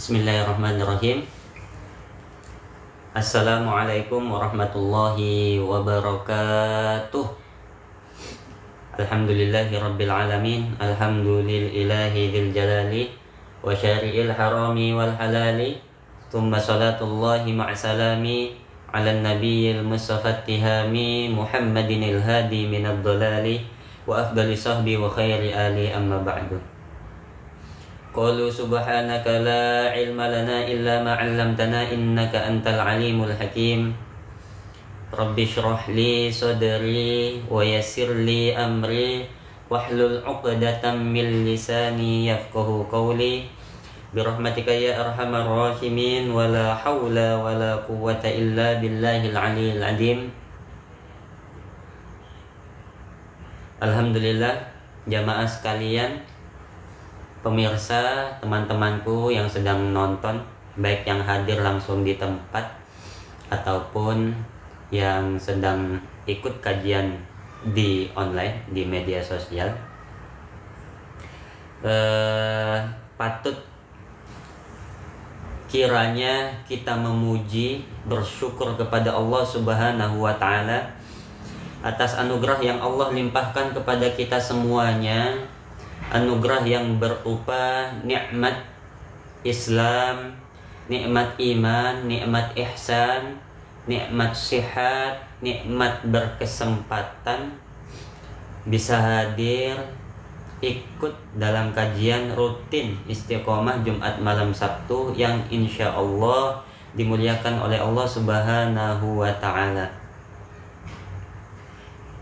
Bismillahirrahmanirrahim. Assalamualaikum warahmatullahi wabarakatuh. Alhamdulillahirabbil alamin. Alhamdulillahi dzil jalali wa syari'il harami wal halali. Tsumma salatullahi ma'a salami ala nabiyil mustafa tihami Muhammadinil hadi minad dhalali wa afdali sahbi wa khairi ali amma ba'du. Qalu subhanaka la ilma lana illa ma 'allamtana innaka antal alimul hakim. Rabbi shrah li sadri wa yassir li amri wahlul 'uqdatam min lisani yafqahu qawli. Birahmatika ya arhamar rahimin wa la haula wa la quwwata illa billahil aliyyil azim. Alhamdulillah jamaah sekalian, pemirsa, teman-temanku yang sedang nonton, baik yang hadir langsung di tempat ataupun yang sedang ikut kajian di online, di media sosial. Patut kiranya kita memuji, bersyukur kepada Allah Subhanahu wa Ta'ala atas anugerah yang Allah limpahkan kepada kita semuanya. Anugerah yang berupa nikmat Islam, nikmat iman, nikmat ihsan, nikmat sihat, nikmat berkesempatan bisa hadir ikut dalam kajian rutin Istiqomah Jumat malam Sabtu yang insya Allah dimuliakan oleh Allah Subhanahu wa Ta'ala.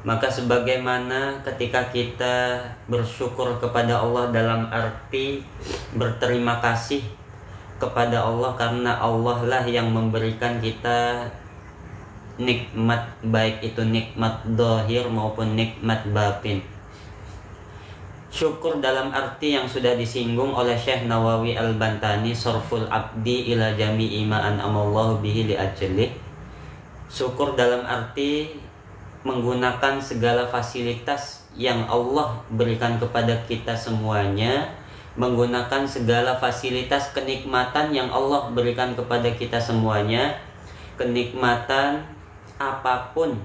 Maka sebagaimana ketika kita bersyukur kepada Allah dalam arti berterima kasih kepada Allah karena Allah lah yang memberikan kita nikmat, baik itu nikmat zahir maupun nikmat batin. Syukur dalam arti yang sudah disinggung oleh Syekh Nawawi Al-Bantani, Sarful Abdi ila jami'i ma an'amallahu bihi li ajlih. Syukur dalam arti menggunakan segala fasilitas yang Allah berikan kepada kita semuanya, menggunakan segala fasilitas kenikmatan yang Allah berikan kepada kita semuanya, kenikmatan apapun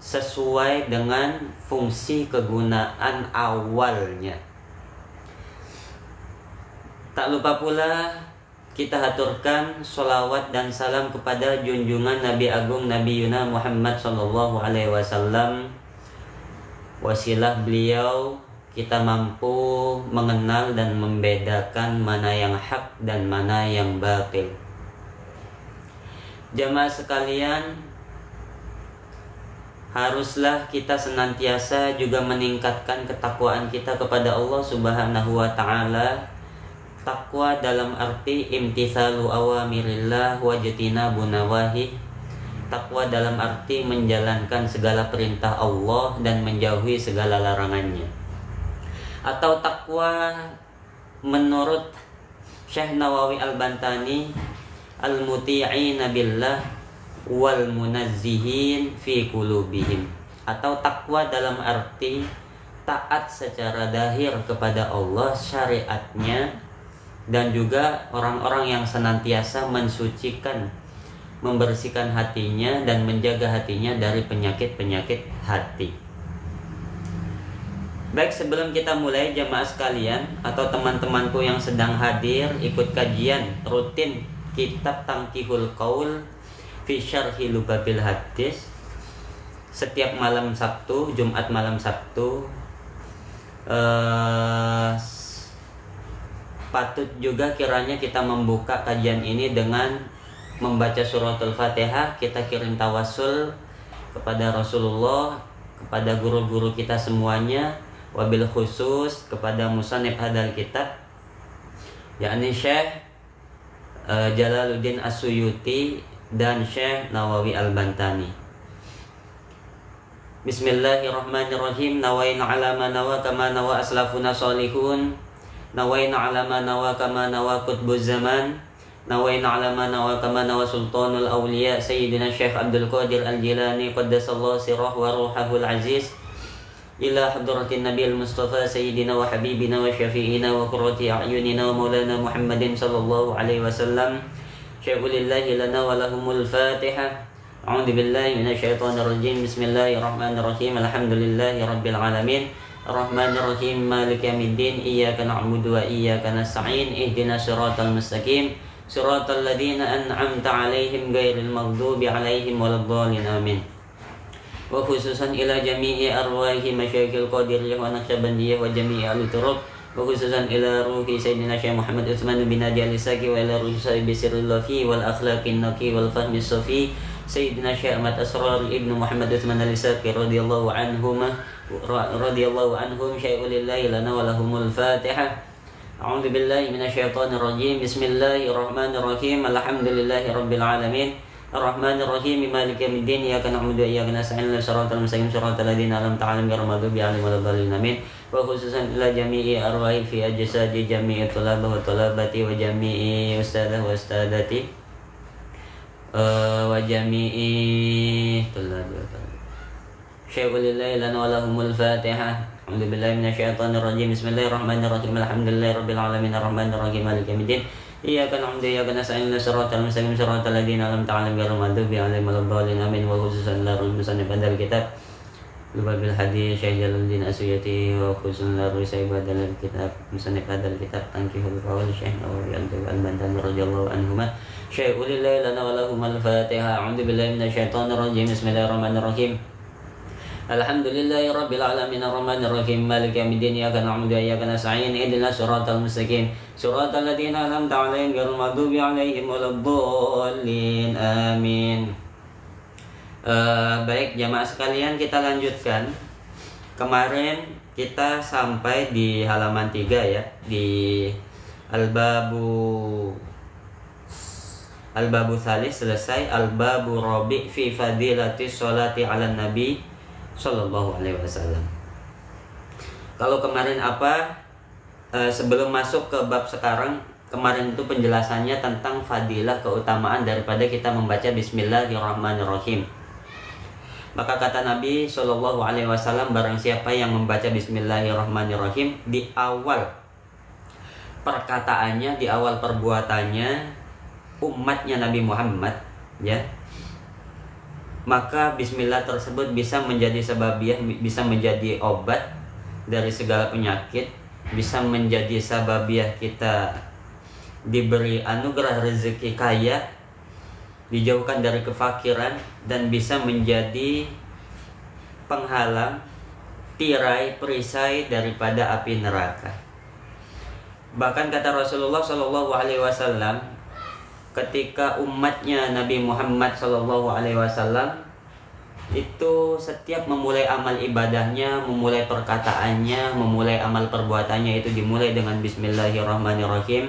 sesuai dengan fungsi kegunaan awalnya. Tak lupa pula kita haturkan sholawat dan salam kepada junjungan Nabi Agung Nabi Yuna Muhammad sallallahu alaihi wasallam. Wasilah beliau kita mampu mengenal dan membedakan mana yang hak dan mana yang batil. Jamaah sekalian, haruslah kita senantiasa juga meningkatkan ketakwaan kita kepada Allah Subhanahu wa Ta'ala. Takwa dalam arti imtithalu awamirillah wajtinabu nawahi. Takwa dalam arti menjalankan segala perintah Allah dan menjauhi segala larangannya. Atau takwa menurut Syekh Nawawi Al-Bantani, al-muti'ina billah wal munazzihin fi qulubihim. Atau takwa dalam arti taat secara zahir kepada Allah, syariatnya, dan juga orang-orang yang senantiasa mensucikan, membersihkan hatinya dan menjaga hatinya dari penyakit-penyakit hati. Baik, sebelum kita mulai jamaah sekalian atau teman-temanku yang sedang hadir ikut kajian rutin kitab Tangkihul Qaul fi Syarhi Lubabil Hadis setiap malam Sabtu, Jumat malam Sabtu, patut juga kiranya kita membuka kajian ini dengan membaca suratul Fatihah. Kita kirim tawassul kepada Rasulullah, kepada guru-guru kita semuanya, wabil khusus kepada musannif hadal kitab, yakni Syekh Jalaluddin As-Suyuti dan Syekh Nawawi Al-Bantani. Bismillahirrahmanirrahim. Nawaina ala ma nawa kama nawa aslafuna salihun. Nawaina ala ma nawa kama nawa qutbuz zaman. Nawaina ala ma nawa kama nawa sultanul awliya Sayyidina Syekh Abdul Qadir Al-Jilani qaddasallahu sirrah wa ruhahul aziz. إلى حضرة النبي المصطفى سيدنا وحبيبنا وشفيعنا وقرة أعيننا ومولانا محمد صلى الله عليه وسلم. شيء لله لنا ولهم الفاتحة. أعوذ بالله من الشيطان الرجيم. بسم الله الرحمن الرحيم. الحمد لله رب العالمين الرحمن الرحيم مالك يوم الدين إياك نعبد وإياك نستعين اهدنا الصراط المستقيم صراط الذين أنعمت عليهم غير المغضوب عليهم ولا الضالين آمين. وخصوصا إلى جميع أرواح مشايخ القادرية ونقشبندية وجميع أهل الطرق، وخصوصا إلى روح سيدنا شيخ محمد عثمان بن ناجي الإسحاقي وإلى روح صاحب سر اللفي والأخلاق النقي والفهم الصفي سيدنا شيخ أحمد أسرار ابن محمد عثمان الإسحاقي رضي الله عنهم شيء لله لنا ولهم الفاتحة. أعوذ بالله من الشيطان الرجيم. بسم الله الرحمن الرحيم. الحمد لله رب العالمين الرحمن الرحيم مالك يوم الدين إياك نعبد وإياك نستعين صراط المستقيم صراط الذين أنعمت عليهم غير المغضوب عليهم ولا الضالين آمين. وخصوصا إلى جميع أرواح في أجساد جميع الطلبة والطلبات وجميع أستاذ وأستاذات وجميع طلاب شيء لله لنا ولهم الفاتحة. أعوذ بالله من الشيطان الرجيم. بسم الله الرحمن الرحيم. الحمد لله رب العالمين الرحمن الرحيم مالك يوم الدين إياك نعبد وإياك نستعين صراط المستقيم صراط الذين أنعمت عليهم غير المغضوب عليهم ولا الضالين آمين. وخصوصا إلى روح مصنف الكتاب لباب الحديث شيخ جلال الدين السيوطي، وخصوصا إلى روح صاحب هذا الكتاب مصنف هذا الكتاب تنكيح القول الشيخ نووي المدني رضي الله عنهما شيء لله لنا ولهم الفاتحة. أعوذ بالله من الشيطان الرجيم. بسم الله الرحمن الرحيم. الحمد لله رب العالمين الرحمن الرحيم مالك يوم الدين إياك نعبد وإياك نستعين اهدنا الصراط المستقيم صراط الذين أنعمت عليهم غير المغضوب عليهم ولا الضالين آمين. Baik jamaah sekalian, kita lanjutkan. Kemarin kita sampai di halaman 3 ya, di Al-Babu Thalith selesai. Al-Babu Rabi' fi fadilati sholati ala Nabi Sallallahu Alaihi Wasallam. Kalau kemarin apa? Sebelum masuk ke bab sekarang, kemarin itu penjelasannya tentang fadilah, keutamaan daripada kita membaca Bismillahirrahmanirrahim. Maka kata Nabi Sallallahu Alaihi Wasallam, barang siapa yang membaca Bismillahirrahmanirrahim di awal perkataannya, di awal perbuatannya, umatnya Nabi Muhammad, ya, maka bismillah tersebut bisa menjadi sababiah, bisa menjadi obat dari segala penyakit, bisa menjadi sababiah kita diberi anugerah rezeki kaya, dijauhkan dari kefakiran, dan bisa menjadi penghalang, tirai, perisai daripada api neraka. Bahkan kata Rasulullah Shallallahu Alaihi Wasallam, ketika umatnya Nabi Muhammad SAW itu setiap memulai amal ibadahnya, memulai perkataannya, memulai amal perbuatannya itu dimulai dengan Bismillahirrahmanirrahim.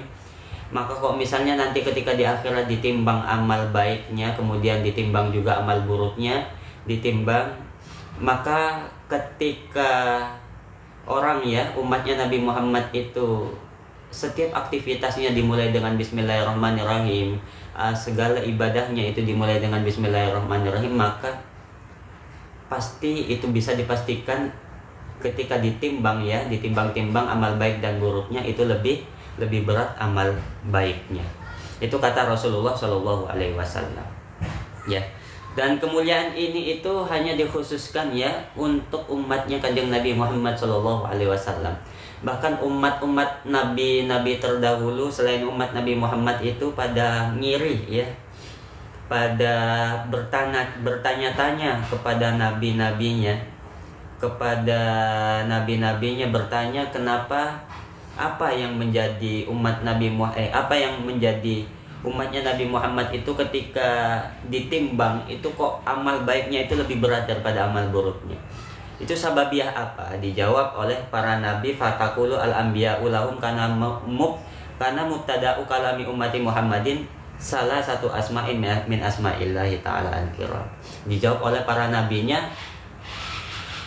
Maka kok misalnya nanti ketika di akhirat ditimbang amal baiknya, kemudian ditimbang juga amal buruknya, ditimbang, maka ketika orang ya, umatnya Nabi Muhammad itu setiap aktivitasnya dimulai dengan Bismillahirrahmanirrahim, segala ibadahnya itu dimulai dengan Bismillahirrahmanirrahim, maka pasti itu bisa dipastikan ketika ditimbang ya, ditimbang-timbang amal baik dan buruknya, itu lebih berat amal baiknya. Itu kata Rasulullah Shallallahu Alaihi Wasallam. Ya. Dan kemuliaan ini itu hanya dikhususkan ya untuk umatnya Kanjeng Nabi Muhammad Shallallahu Alaihi Wasallam. Bahkan umat-umat nabi-nabi terdahulu selain umat Nabi Muhammad itu pada ngiri ya, pada bertanya-tanya kepada nabi-nabinya, bertanya kenapa, apa yang menjadi umatnya Nabi Muhammad itu ketika ditimbang itu kok amal baiknya itu lebih berat daripada amal buruknya. Itu sababiah apa? Dijawab oleh para nabi, fatakulu al-anbiya'u lahum kana mubtada'u kalami ummati Muhammadin salah satu asma'in min asma'illahi ta'ala al-kiram. Dijawab oleh para nabinya,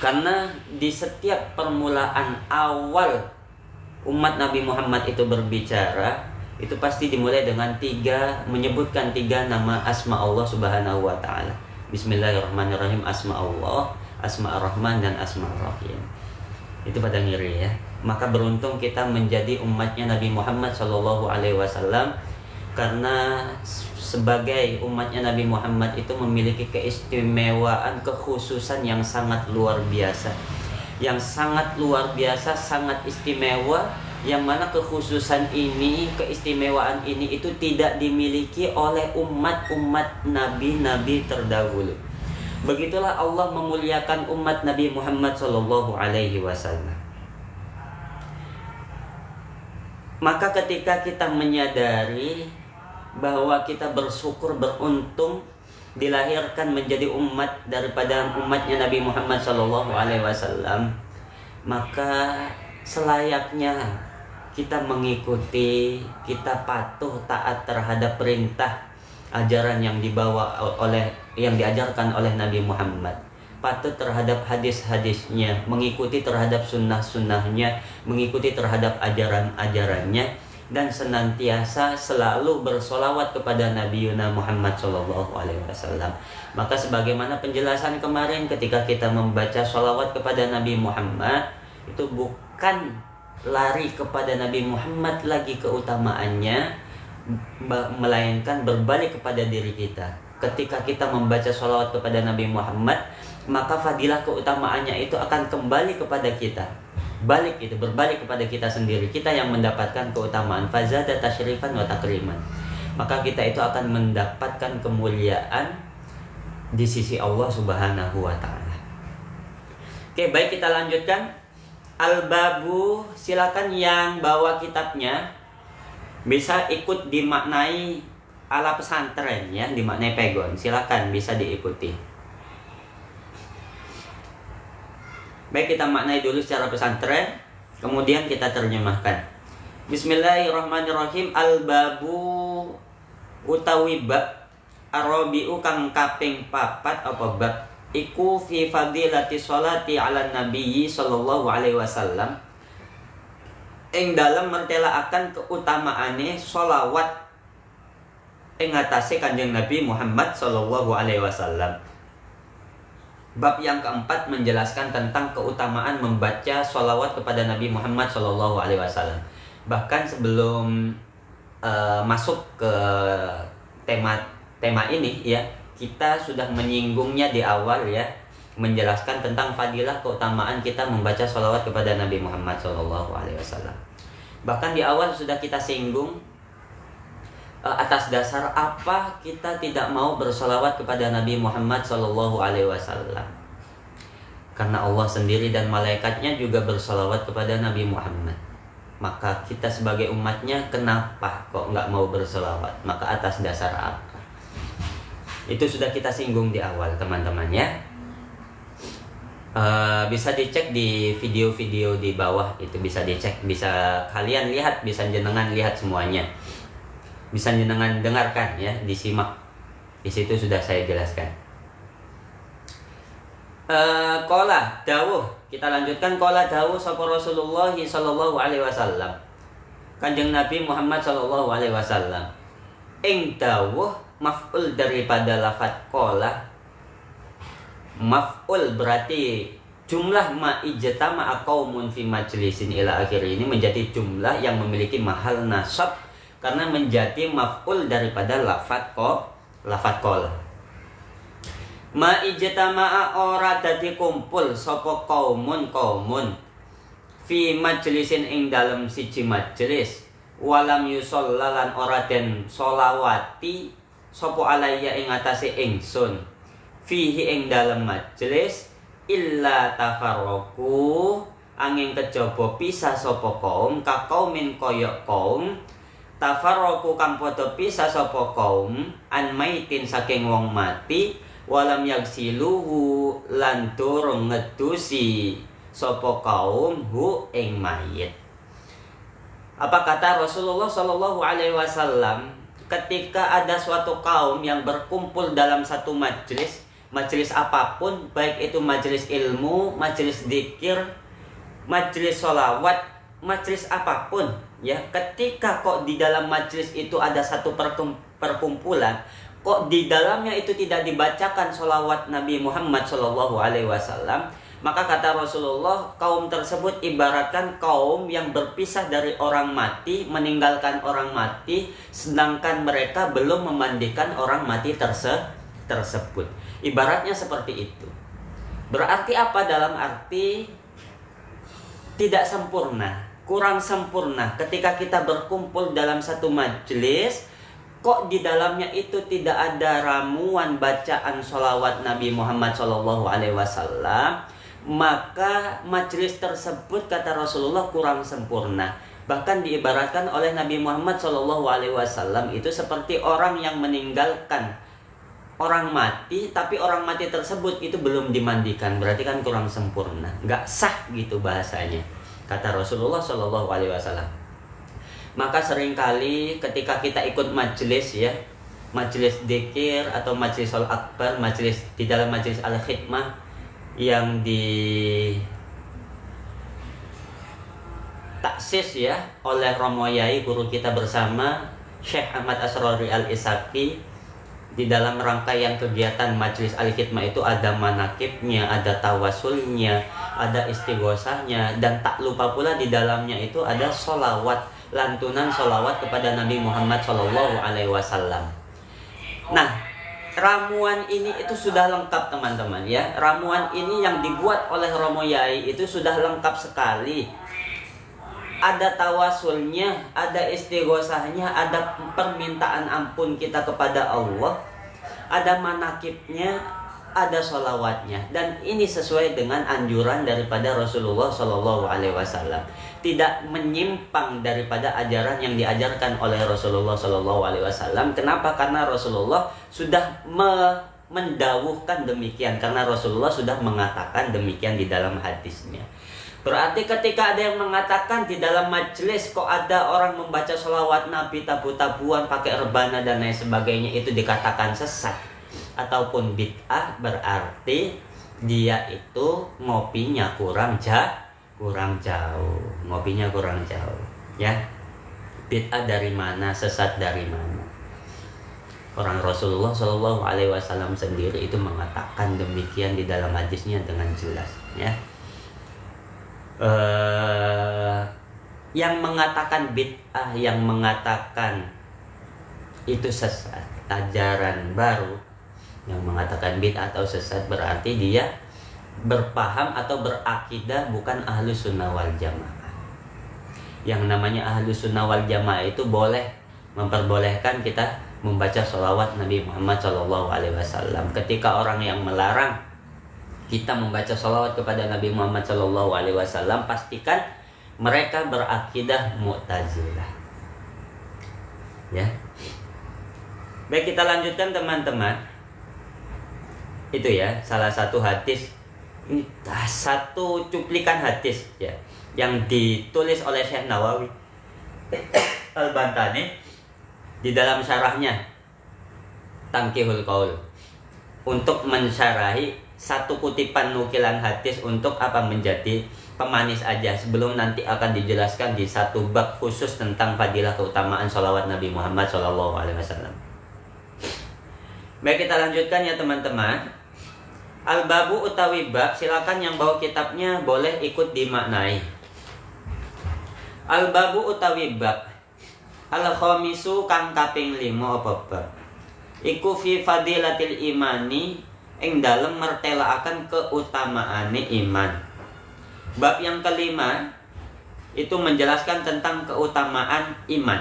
karena di setiap permulaan awal umat Nabi Muhammad itu berbicara, itu pasti dimulai dengan menyebutkan tiga nama asma Allah subhanahu wa ta'ala. Bismillahirrahmanirrahim, asma Allah. Asma Ar-Rahman dan Asma Ar-Rahim. Itu pada ngiri ya. Maka beruntung kita menjadi umatnya Nabi Muhammad SAW, karena sebagai umatnya Nabi Muhammad itu memiliki keistimewaan, kekhususan yang sangat luar biasa. Yang sangat luar biasa, sangat istimewa, yang mana kekhususan ini, keistimewaan ini itu tidak dimiliki oleh umat-umat nabi-nabi terdahulu. Begitulah Allah memuliakan umat Nabi Muhammad SAW. Maka ketika kita menyadari bahwa kita bersyukur, beruntung dilahirkan menjadi umat daripada umatnya Nabi Muhammad SAW, maka selayaknya kita mengikuti, kita patuh taat terhadap perintah ajaran yang diajarkan oleh Nabi Muhammad, patuh terhadap hadis-hadisnya, mengikuti terhadap sunnah-sunnahnya, mengikuti terhadap ajaran-ajarannya, dan senantiasa selalu bersolawat kepada Nabi Muhammad SAW. Maka sebagaimana penjelasan kemarin, ketika kita membaca solawat kepada Nabi Muhammad, itu bukan lari kepada Nabi Muhammad lagi keutamaannya, melainkan berbalik kepada diri kita. Ketika kita membaca sholawat kepada Nabi Muhammad, maka fadilah keutamaannya itu akan kembali kepada kita. Berbalik kepada kita sendiri. Kita yang mendapatkan keutamaan. Fazada tasyrifan wa takriman. Maka kita itu akan mendapatkan kemuliaan di sisi Allah Subhanahu wa ta'ala. Oke, baik, kita lanjutkan. Al-babu, silakan yang bawa kitabnya bisa ikut dimaknai ala pesantren ya, dimaknai pegon. Silakan bisa diikuti. Baik, kita maknai dulu secara pesantren, kemudian kita terjemahkan. Bismillahirrahmanirrahim. Al-babu utawi bab, arabiu kang kaping papat apa bab, iku fi fadilati sholati ala nabiyyi sallallahu alaihi wasallam, ing dalam mertelaaken keutamaane sholawat ing atase Kanjeng Nabi Muhammad sallallahu alaihi wasallam. Bab yang keempat menjelaskan tentang keutamaan membaca sholawat kepada Nabi Muhammad sallallahu alaihi wasallam. Bahkan sebelum masuk ke tema ini ya, kita sudah menyinggungnya di awal ya, menjelaskan tentang fadilah keutamaan kita membaca sholawat kepada Nabi Muhammad SAW. Bahkan di awal sudah kita singgung atas dasar apa kita tidak mau bersolawat kepada Nabi Muhammad SAW. Karena Allah sendiri dan malaikatnya juga bersolawat kepada Nabi Muhammad. Maka kita sebagai umatnya kenapa kok nggak mau bersolawat? Maka atas dasar apa? Itu sudah kita singgung di awal teman-teman ya. Bisa dicek di video-video di bawah, itu bisa dicek, bisa kalian lihat, bisa jenengan lihat semuanya, bisa jenengan dengarkan ya, disimak. Di situ sudah saya jelaskan. Qala dawuh, kita lanjutkan. Qala dawuh sapa Rasulullah sallallahu alaihi wasallam, Kanjeng Nabi Muhammad sallallahu alaihi wasallam. Ing dawuh maf'ul daripada lafaz qala. Maf'ul berarti jumlah ma ijtama'a qaumun fi majlisin ila akhir, ini menjadi jumlah yang memiliki mahal nasab karena menjadi maf'ul daripada lafaz qala. Ma ijtama'a ora dadi kumpul sapa qaumun fi majlisin ing dalem siji majlis, walam yusallalan ora den solawati sapa alayya ing atase ingsun fihi ing dalem majlis, illa tafarraqu angin kejaba pisah sapa kaum ka kaumin kaya kaum tafarraqu kang padha pisah sapa kaum an maitin saking wong mati, walam yagsiluhu lan durung ngedusi sapa kaum hu ing mayit. Apa kata Rasulullah sallallahu alaihi wasallam? Ketika ada suatu kaum yang berkumpul dalam satu majlis apapun, baik itu majlis ilmu, majlis zikir, majlis sholawat, majlis apapun ya, ketika kok di dalam majlis itu ada satu perkumpulan kok di dalamnya itu tidak dibacakan sholawat Nabi Muhammad SAW, maka kata Rasulullah, kaum tersebut ibaratkan kaum yang berpisah dari orang mati, meninggalkan orang mati, sedangkan mereka belum memandikan orang mati tersebut. Ibaratnya seperti itu. Berarti apa? Dalam arti tidak sempurna, kurang sempurna. Ketika kita berkumpul dalam satu majelis, kok di dalamnya itu tidak ada ramuan bacaan sholawat Nabi Muhammad SAW, maka majelis tersebut kata Rasulullah kurang sempurna. Bahkan diibaratkan oleh Nabi Muhammad SAW itu seperti orang yang meninggalkan orang mati, tapi orang mati tersebut itu belum dimandikan. Berarti kan kurang sempurna, nggak sah gitu bahasanya, kata Rasulullah SAW. Maka seringkali ketika kita ikut majelis ya, majelis dzikir atau majelis shol akbar, majelis di dalam majelis al-khidmah yang di taksis ya oleh Romo Yai guru kita bersama Syekh Ahmad Asrori Al-Isaki, di dalam rangkaian kegiatan majelis al-khidmah itu ada manakibnya, ada tawasulnya, ada istighosahnya, dan tak lupa pula di dalamnya itu ada sholawat, lantunan sholawat kepada Nabi Muhammad SAW. Nah, ramuan ini itu sudah lengkap teman-teman ya. Ramuan ini yang dibuat oleh Romo Yai itu sudah lengkap sekali. Ada tawasulnya, ada istighosahnya, ada permintaan ampun kita kepada Allah, ada manakibnya, ada sholawatnya, dan ini sesuai dengan anjuran daripada Rasulullah SAW. Tidak menyimpang daripada ajaran yang diajarkan oleh Rasulullah SAW. Kenapa? Karena Rasulullah sudah mendawuhkan demikian, karena Rasulullah sudah mengatakan demikian di dalam hadisnya. Berarti ketika ada yang mengatakan di dalam majelis kok ada orang membaca sholawat Nabi tabu-tabuan pakai rebana dan lain sebagainya, itu dikatakan sesat ataupun bid'ah, berarti dia itu ngopinya kurang jauh, ngopinya kurang jauh ya. Bid'ah dari mana, sesat dari mana? Orang Rasulullah SAW sendiri itu mengatakan demikian di dalam hadisnya dengan jelas ya. Yang mengatakan bid'ah, yang mengatakan itu sesat, ajaran baru, yang mengatakan bid'ah atau sesat, berarti dia berpaham atau berakidah bukan ahlu sunnah wal jamaah. Yang namanya ahlu sunnah wal jamaah itu boleh memperbolehkan kita membaca sholawat Nabi Muhammad SAW. Ketika orang yang melarang kita membaca sholawat kepada Nabi Muhammad SAW, pastikan mereka berakidah Mu'tazilah ya. Baik, kita lanjutkan teman-teman. Itu ya salah satu hadis, ini satu cuplikan hadis ya yang ditulis oleh Syekh Nawawi Al-Bantani di dalam syarahnya Tanqihul Qaul, untuk mensyarahi satu kutipan nukilan hadis untuk apa, menjadi pemanis aja, sebelum nanti akan dijelaskan di satu bab khusus tentang fadilah keutamaan sholawat Nabi Muhammad SAW. Baik, kita lanjutkan ya teman-teman. Al-babu utawi bab, silakan yang bawa kitabnya boleh ikut dimaknai. Al-babu utawi bab, al-khamisu kang kaping 5 apa bab? Iku fi fadilatil imani, ing dalem mertelaaken keutamaane iman. Bab yang kelima itu menjelaskan tentang keutamaan iman.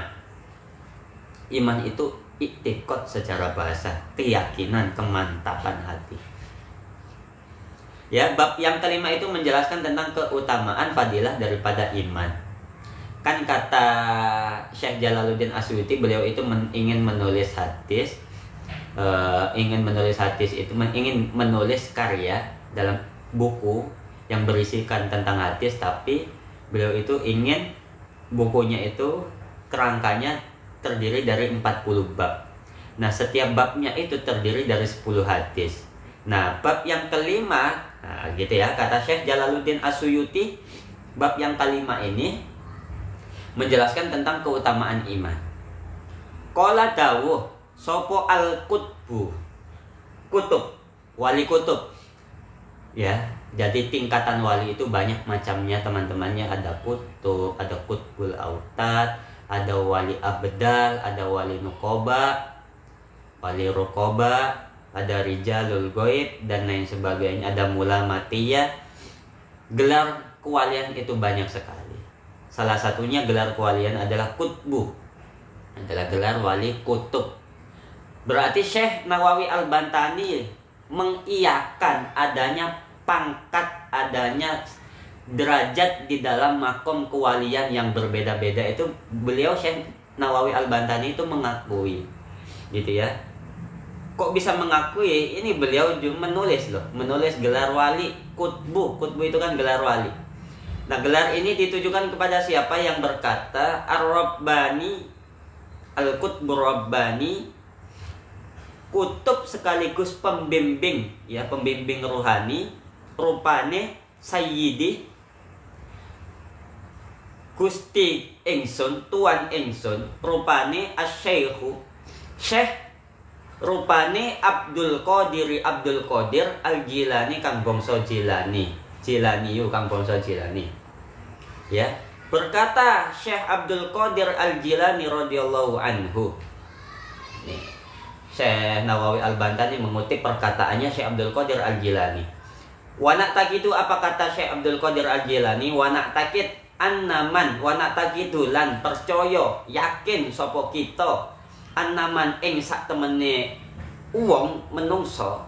Iman itu i'tiqad secara bahasa, keyakinan, kemantapan hati. Ya, bab yang kelima itu menjelaskan tentang keutamaan fadilah daripada iman. Kan kata Syekh Jalaluddin Asyuti, beliau itu ingin menulis hadis, ingin menulis karya dalam buku yang berisikan tentang hadis, tapi beliau itu ingin bukunya itu kerangkanya terdiri dari 40 bab. Nah, setiap babnya itu terdiri dari 10 hadis. Nah, bab yang kelima, nah gitu ya, kata Syekh Jalaluddin Asyuti, bab yang kelima ini menjelaskan tentang keutamaan iman. Qala dawuh sopo al-qutbu, kutub, wali kutub. Ya, jadi tingkatan wali itu banyak macamnya teman-temannya. Ada kutub, ada kutbul autad, ada wali abdal, ada wali nukoba, wali rukoba, ada rijalul goib dan lain sebagainya. Ada mulamatiyah. Gelar kewalian itu banyak sekali. Salah satunya gelar kewalian adalah kutbu, adalah gelar wali kutub. Berarti Syekh Nawawi Al-Bantani mengiyakan adanya pangkat, adanya derajat di dalam makom kewalian yang berbeda-beda. Itu beliau Syekh Nawawi Al-Bantani itu mengakui, gitu ya. Kok bisa mengakui? Ini beliau juga menulis loh, menulis gelar wali kutbu. Kutbu itu kan gelar wali. Nah, gelar ini ditujukan kepada siapa? Yang berkata Ar-Rabbani, Al-Qutbur Rabbani, kutub sekaligus pembimbing, ya, pembimbing rohani, rupane Sayyidi Gusti ingsun, tuan ingsun, rupane Asy-Syaikhu Syekh, rupane Abdul Qadir Al-Jilani kang bangsa Jilani. Jilani yu kang bangsa Jilani. Ya, berkata Syekh Abdul Qadir Al-Jilani radhiyallahu anhu. Nih, Syekh Nawawi Al-Bantani mengutip perkataannya Syekh Abdul Qadir Al-Jilani. Wanak takitu, apa kata Syekh Abdul Qadir Al-Jilani? Wanak takit annaman, wanak takitu lan percaya, yakin sapa kita, annaman ing sak temene wong menungso,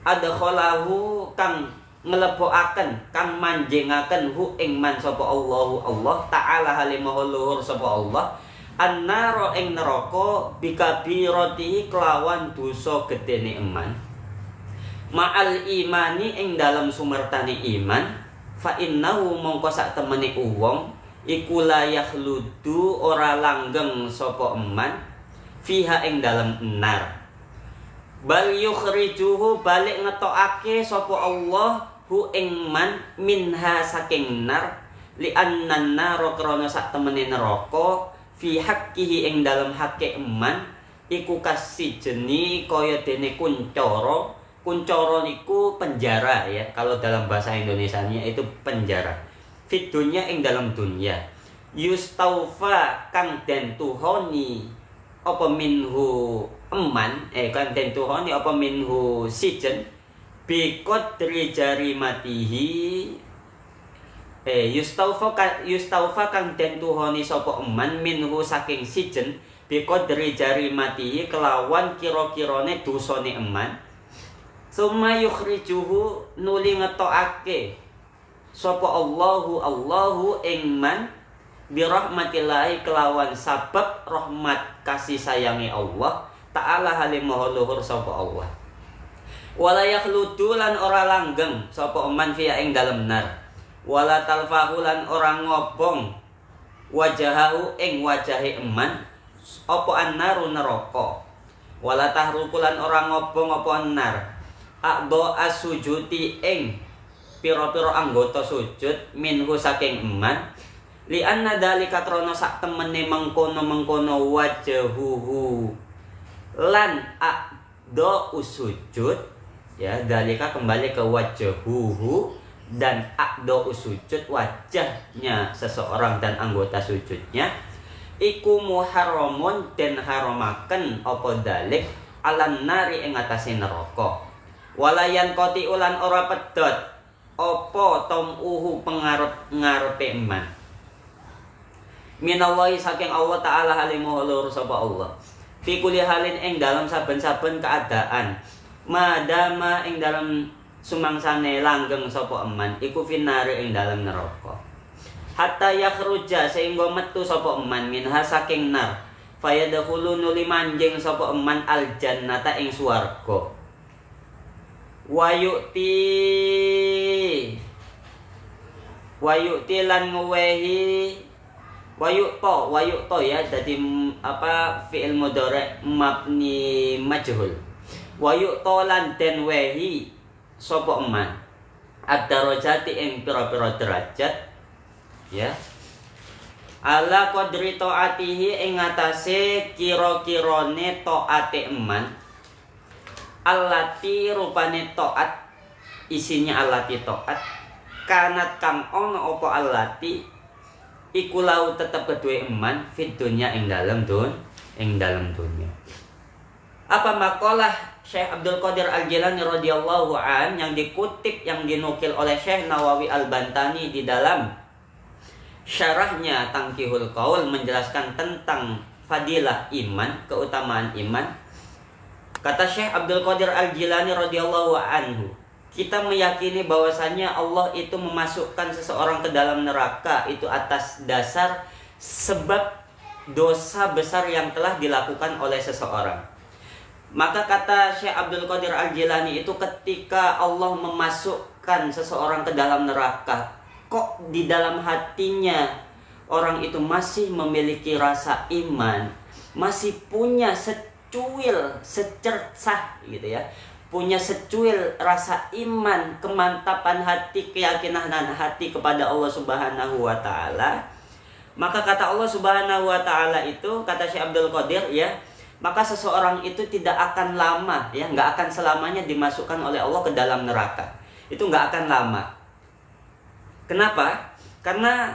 adkhalahu kang nglebokaken, kang manjengaken hu ing man sapa Allahu Allah taala halimahu luhur sapa Allah, annaro ing neraka bikabiratihi kelawan dosa gedene eman, ma'al imani ing dalam sumertane iman, fa innahu mongko sak temene wong iku la yakhludu ora langgeng sapa eman fiha ing dalam nar, bal yukhrijuhu balik ngetokake sapa Allah hu ing man minha saking nar, li annan naro krana sak temene neraka fi haqqihi ing dalam hake eman iku kasijeni kaya dene kuncara. Kuncara niku penjara, ya, kalau dalam bahasa Indonesianya itu penjara. Fit dunya ing dalam dunya, yustaufa kang den tuhoni apa minhu eman, kang den tuhoni apa minhu sijen bi qadri jarimatihi, yustaufa kang den tuhoni sapa eman minhu saking sijen bi qadri jarimatihi kelawan kira-kirane dosane eman, summa yukhrijuhu nuli ngetokake sapa Allahu ing man bi rahmatillahi kelawan sabab rahmat kasih sayangi Allah taala halimahu luhur sapa Allah, wala yakhludu lan ora langgeng sapa eman fiya ing dalem nar, wala talfahu lan ora ngobong wajahahu ing wajahe eman apa annaru neraka, wala tahrukulan ora ngobong apa annar aqdo as-sujudi ing pira-pira anggota sujud minhu saking eman, li anna dalika krana sak temene mengkono-mengkono wajahuhu lan aqdo usujud, ya, dalika kembali ke wajahuhu dan aqdo usujud wajahnya seseorang dan anggota sujudnya, iku muharramun den haramaken apa dalik alan nari ing atase neraka, walayan koti ulan ora pedot apa tamuhu pengarep-ngarepe eman minallahi saking Allah taala halimu lur sapa Allah fi kulli halin ing dalam saben-saben keadaan, madama ing dalam sumangsane langgeng sapa eman iku finari ing dalam neraka, hatta yakhruja sehingga metu sapa eman minha saking nar, fayadkhulu nuli manjing sapa eman al jannata ing swarga, wayuti lan ngewehi wayukto ya, jadi apa fi'il mudhari' mabni majhul, wayukto lan den wehi sapa eman ad-darajati ing pira-pira derajat, ya, ala qadri taatihi ing ngatasé kira-kirane taate eman allati rupane taat isinya allati taat kanat kang ana apa allati iku lau tetep kedue eman fid dunya ing dalem dunya. Apa makalah Syekh Abdul Qadir Al-Jilani radhiyallahu an yang dikutip yang dinukil oleh Syekh Nawawi Al-Bantani di dalam syarahnya Tangkihul Qaul menjelaskan tentang fadilah iman, keutamaan iman. Kata Syekh Abdul Qadir Al-Jilani radhiyallahu anhu, kita meyakini bahwasannya Allah itu memasukkan seseorang ke dalam neraka itu atas dasar sebab dosa besar yang telah dilakukan oleh seseorang. Maka kata Syekh Abdul Qadir Al-Jilani itu ketika Allah memasukkan seseorang ke dalam neraka, kok di dalam hatinya orang itu masih memiliki rasa iman, masih punya secuil, secercah gitu ya, punya secuil rasa iman, kemantapan hati, keyakinan dan hati kepada Allah Subhanahu wa taala. Maka kata Allah Subhanahu wa taala itu, kata Syekh Abdul Qadir ya, maka seseorang itu tidak akan lama ya, nggak akan selamanya dimasukkan oleh Allah ke dalam neraka. Itu nggak akan lama. Kenapa? Karena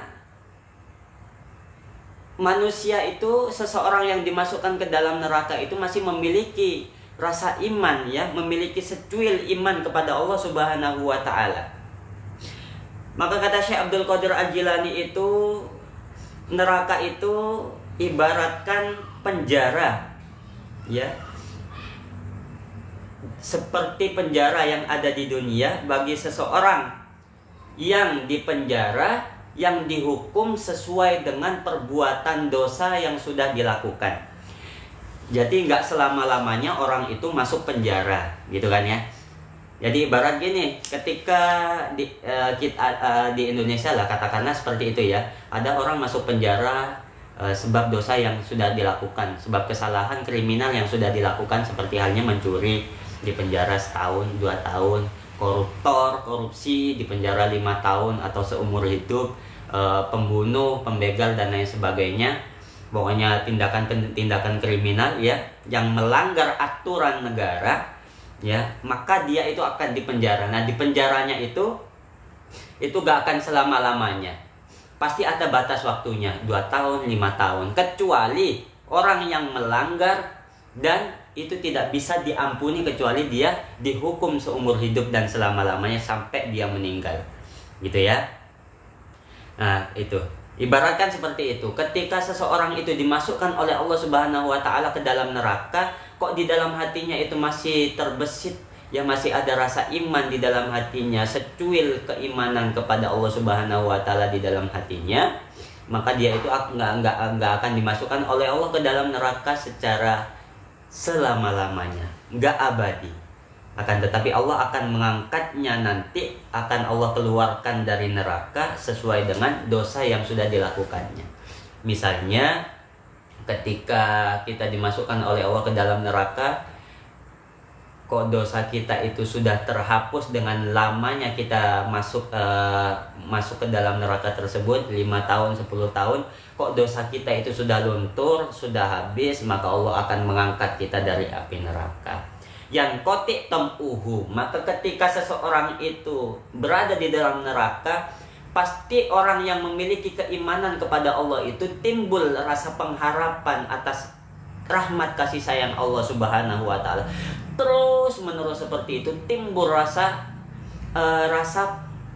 manusia itu, seseorang yang dimasukkan ke dalam neraka itu masih memiliki rasa iman ya, memiliki secuil iman kepada Allah Subhanahu wa taala. Maka kata Syekh Abdul Qadir Al-Jilani itu, neraka itu ibaratkan penjara ya, seperti penjara yang ada di dunia bagi seseorang yang dipenjara, yang dihukum sesuai dengan perbuatan dosa yang sudah dilakukan. Jadi nggak selama-lamanya orang itu masuk penjara gitu kan ya. Jadi ibarat gini, ketika di Indonesia lah katakanlah seperti itu ya, ada orang masuk penjara sebab dosa yang sudah dilakukan, sebab kesalahan kriminal yang sudah dilakukan, seperti halnya mencuri di penjara setahun, 2 tahun, koruptor, korupsi di penjara 5 tahun atau seumur hidup, pembunuh, pembegal dan lain sebagainya. Pokoknya tindakan kriminal ya yang melanggar aturan negara ya, maka dia itu akan dipenjara. Nah, di penjaranya itu gak akan selama-lamanya. Pasti ada batas waktunya, 2 tahun, 5 tahun. Kecuali orang yang melanggar dan itu tidak bisa diampuni kecuali dia dihukum seumur hidup dan selama-lamanya sampai dia meninggal. Gitu ya. Nah, itu. Ibaratkan seperti itu. Ketika seseorang itu dimasukkan oleh Allah Subhanahu wa taala ke dalam neraka, kok di dalam hatinya itu masih terbesit ya, masih ada rasa iman di dalam hatinya, secuil keimanan kepada Allah Subhanahu wa taala di dalam hatinya, maka dia itu nggak akan dimasukkan oleh Allah ke dalam neraka secara selama-lamanya, nggak abadi. Akan tetapi Allah akan mengangkatnya nanti, akan Allah keluarkan dari neraka sesuai dengan dosa yang sudah dilakukannya. Misalnya ketika kita dimasukkan oleh Allah ke dalam neraka, kok dosa kita itu sudah terhapus dengan lamanya kita masuk ke dalam neraka tersebut, 5 tahun, 10 tahun, kok dosa kita itu sudah luntur, sudah habis, maka Allah akan mengangkat kita dari api neraka. Yang kotik temuhu, maka ketika seseorang itu berada di dalam neraka, pasti orang yang memiliki keimanan kepada Allah itu timbul rasa pengharapan atas rahmat kasih sayang Allah Subhanahu wa taala. Terus menerus seperti itu timbul rasa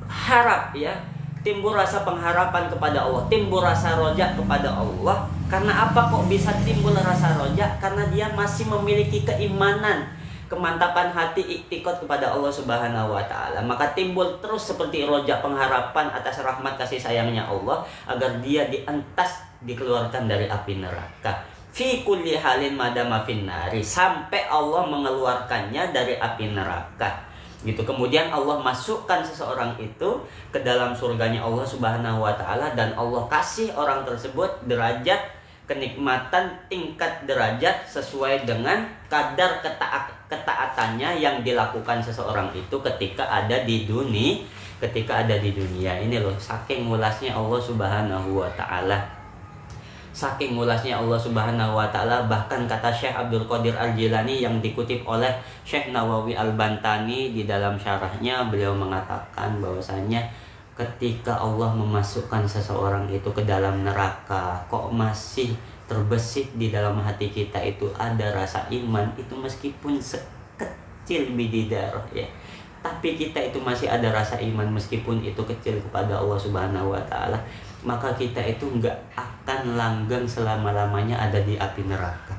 harap ya, timbul rasa pengharapan kepada Allah, timbul rasa roja kepada Allah. Karena apa kok bisa timbul rasa roja? Karena dia masih memiliki keimanan, kemantapan hati, iktikad kepada Allah Subhanahu wa taala. Maka timbul terus seperti roja, pengharapan atas rahmat kasih sayangnya Allah agar dia dientas, dikeluarkan dari api neraka. Fi kulli halin madama finnari, sampai Allah mengeluarkannya dari api neraka. Gitu. Kemudian Allah masukkan seseorang itu ke dalam surganya Allah Subhanahu wa taala, dan Allah kasih orang tersebut derajat kenikmatan, tingkat derajat sesuai dengan kadar ketaatannya yang dilakukan seseorang itu ketika ada di dunia. Ini loh, saking mulasnya Allah Subhanahu wa taala. Saking luasnya Allah Subhanahu wa taala, bahkan kata Syekh Abdul Qadir Al-Jilani yang dikutip oleh Syekh Nawawi Al-Bantani di dalam syarahnya, beliau mengatakan bahwasanya ketika Allah memasukkan seseorang itu ke dalam neraka, kok masih terbesit di dalam hati kita itu ada rasa iman, itu meskipun sekecil biji darah ya, tapi kita itu masih ada rasa iman meskipun itu kecil kepada Allah Subhanahu wa taala, maka kita itu nggak akan langgeng selama-lamanya ada di api neraka.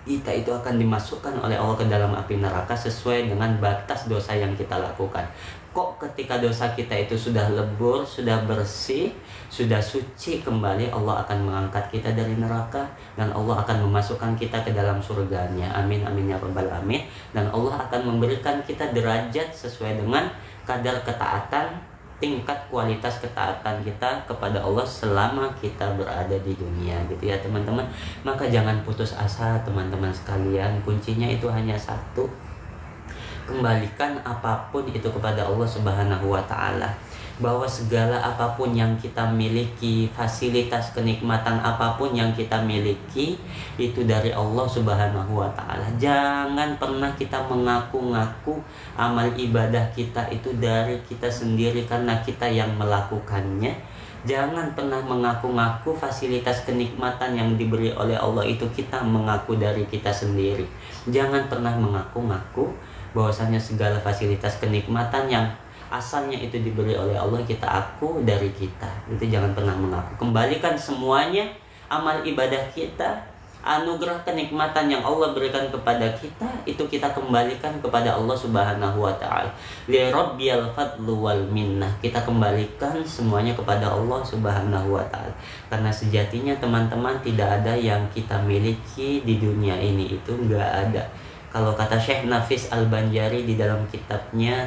Kita itu akan dimasukkan oleh Allah ke dalam api neraka sesuai dengan batas dosa yang kita lakukan. Kok ketika dosa kita itu sudah lebur, sudah bersih, sudah suci kembali, Allah akan mengangkat kita dari neraka dan Allah akan memasukkan kita ke dalam surganya. Amin amin ya rabbal alamin. Dan Allah akan memberikan kita derajat sesuai dengan kadar ketaatan, tingkat kualitas ketaatan kita kepada Allah selama kita berada di dunia gitu ya teman-teman. Maka jangan putus asa teman-teman sekalian, kuncinya itu hanya satu, kembalikan apapun itu kepada Allah Subhanahu wa taala. Bahwa segala apapun yang kita miliki, fasilitas kenikmatan apapun yang kita miliki itu dari Allah Subhanahu wa taala. Jangan pernah kita mengaku-ngaku amal ibadah kita itu dari kita sendiri karena kita yang melakukannya. Jangan pernah mengaku-ngaku fasilitas kenikmatan yang diberi oleh Allah itu kita mengaku dari kita sendiri. Jangan pernah mengaku-ngaku bahwasanya segala fasilitas kenikmatan yang asalnya itu diberi oleh Allah kita aku dari kita. Itu jangan pernah mengaku. Kembalikan semuanya, amal ibadah kita, anugerah kenikmatan yang Allah berikan kepada kita, itu kita kembalikan kepada Allah Subhanahu wa taala. Li rabbiyal fadlu wal minnah. Kita kembalikan semuanya kepada Allah Subhanahu wa taala. Karena sejatinya teman-teman tidak ada yang kita miliki di dunia ini, itu enggak ada. Kalau kata Syekh Nafis Al-Banjari di dalam kitabnya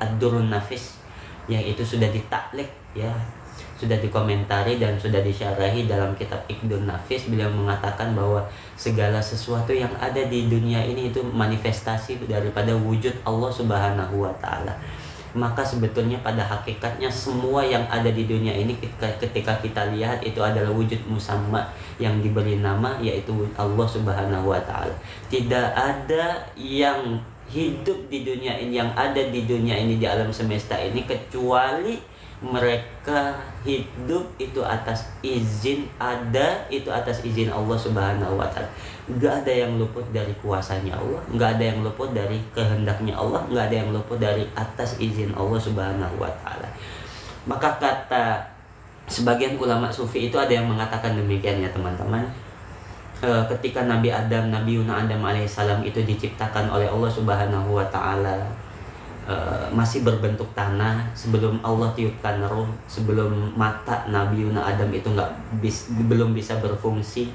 Ad-Durrun Nafis yang itu sudah ditaklik ya, sudah dikomentari dan sudah disyarahi dalam kitab Iqdun Nafis, beliau mengatakan bahwa segala sesuatu yang ada di dunia ini itu manifestasi daripada wujud Allah Subhanahu wa taala. Maka sebetulnya pada hakikatnya semua yang ada di dunia ini ketika kita lihat itu adalah wujud musamma yang diberi nama, yaitu Allah Subhanahu wa taala. Tidak ada yang hidup di dunia ini, yang ada di dunia ini, di alam semesta ini, kecuali mereka hidup itu atas izin, ada itu atas izin Allah Subhanahu wa taala. Enggak ada yang luput dari kuasanya Allah, enggak ada yang luput dari kehendaknya Allah, enggak ada yang luput dari atas izin Allah Subhanahu wa taala. Maka kata sebagian ulama sufi itu ada yang mengatakan demikian ya teman-teman. Ketika Nabi Yuna Adam alaihissalam itu diciptakan oleh Allah Subhanahu wa taala, masih berbentuk tanah, sebelum Allah tiupkan ruh, sebelum mata Nabi Yuna Adam itu belum bisa berfungsi,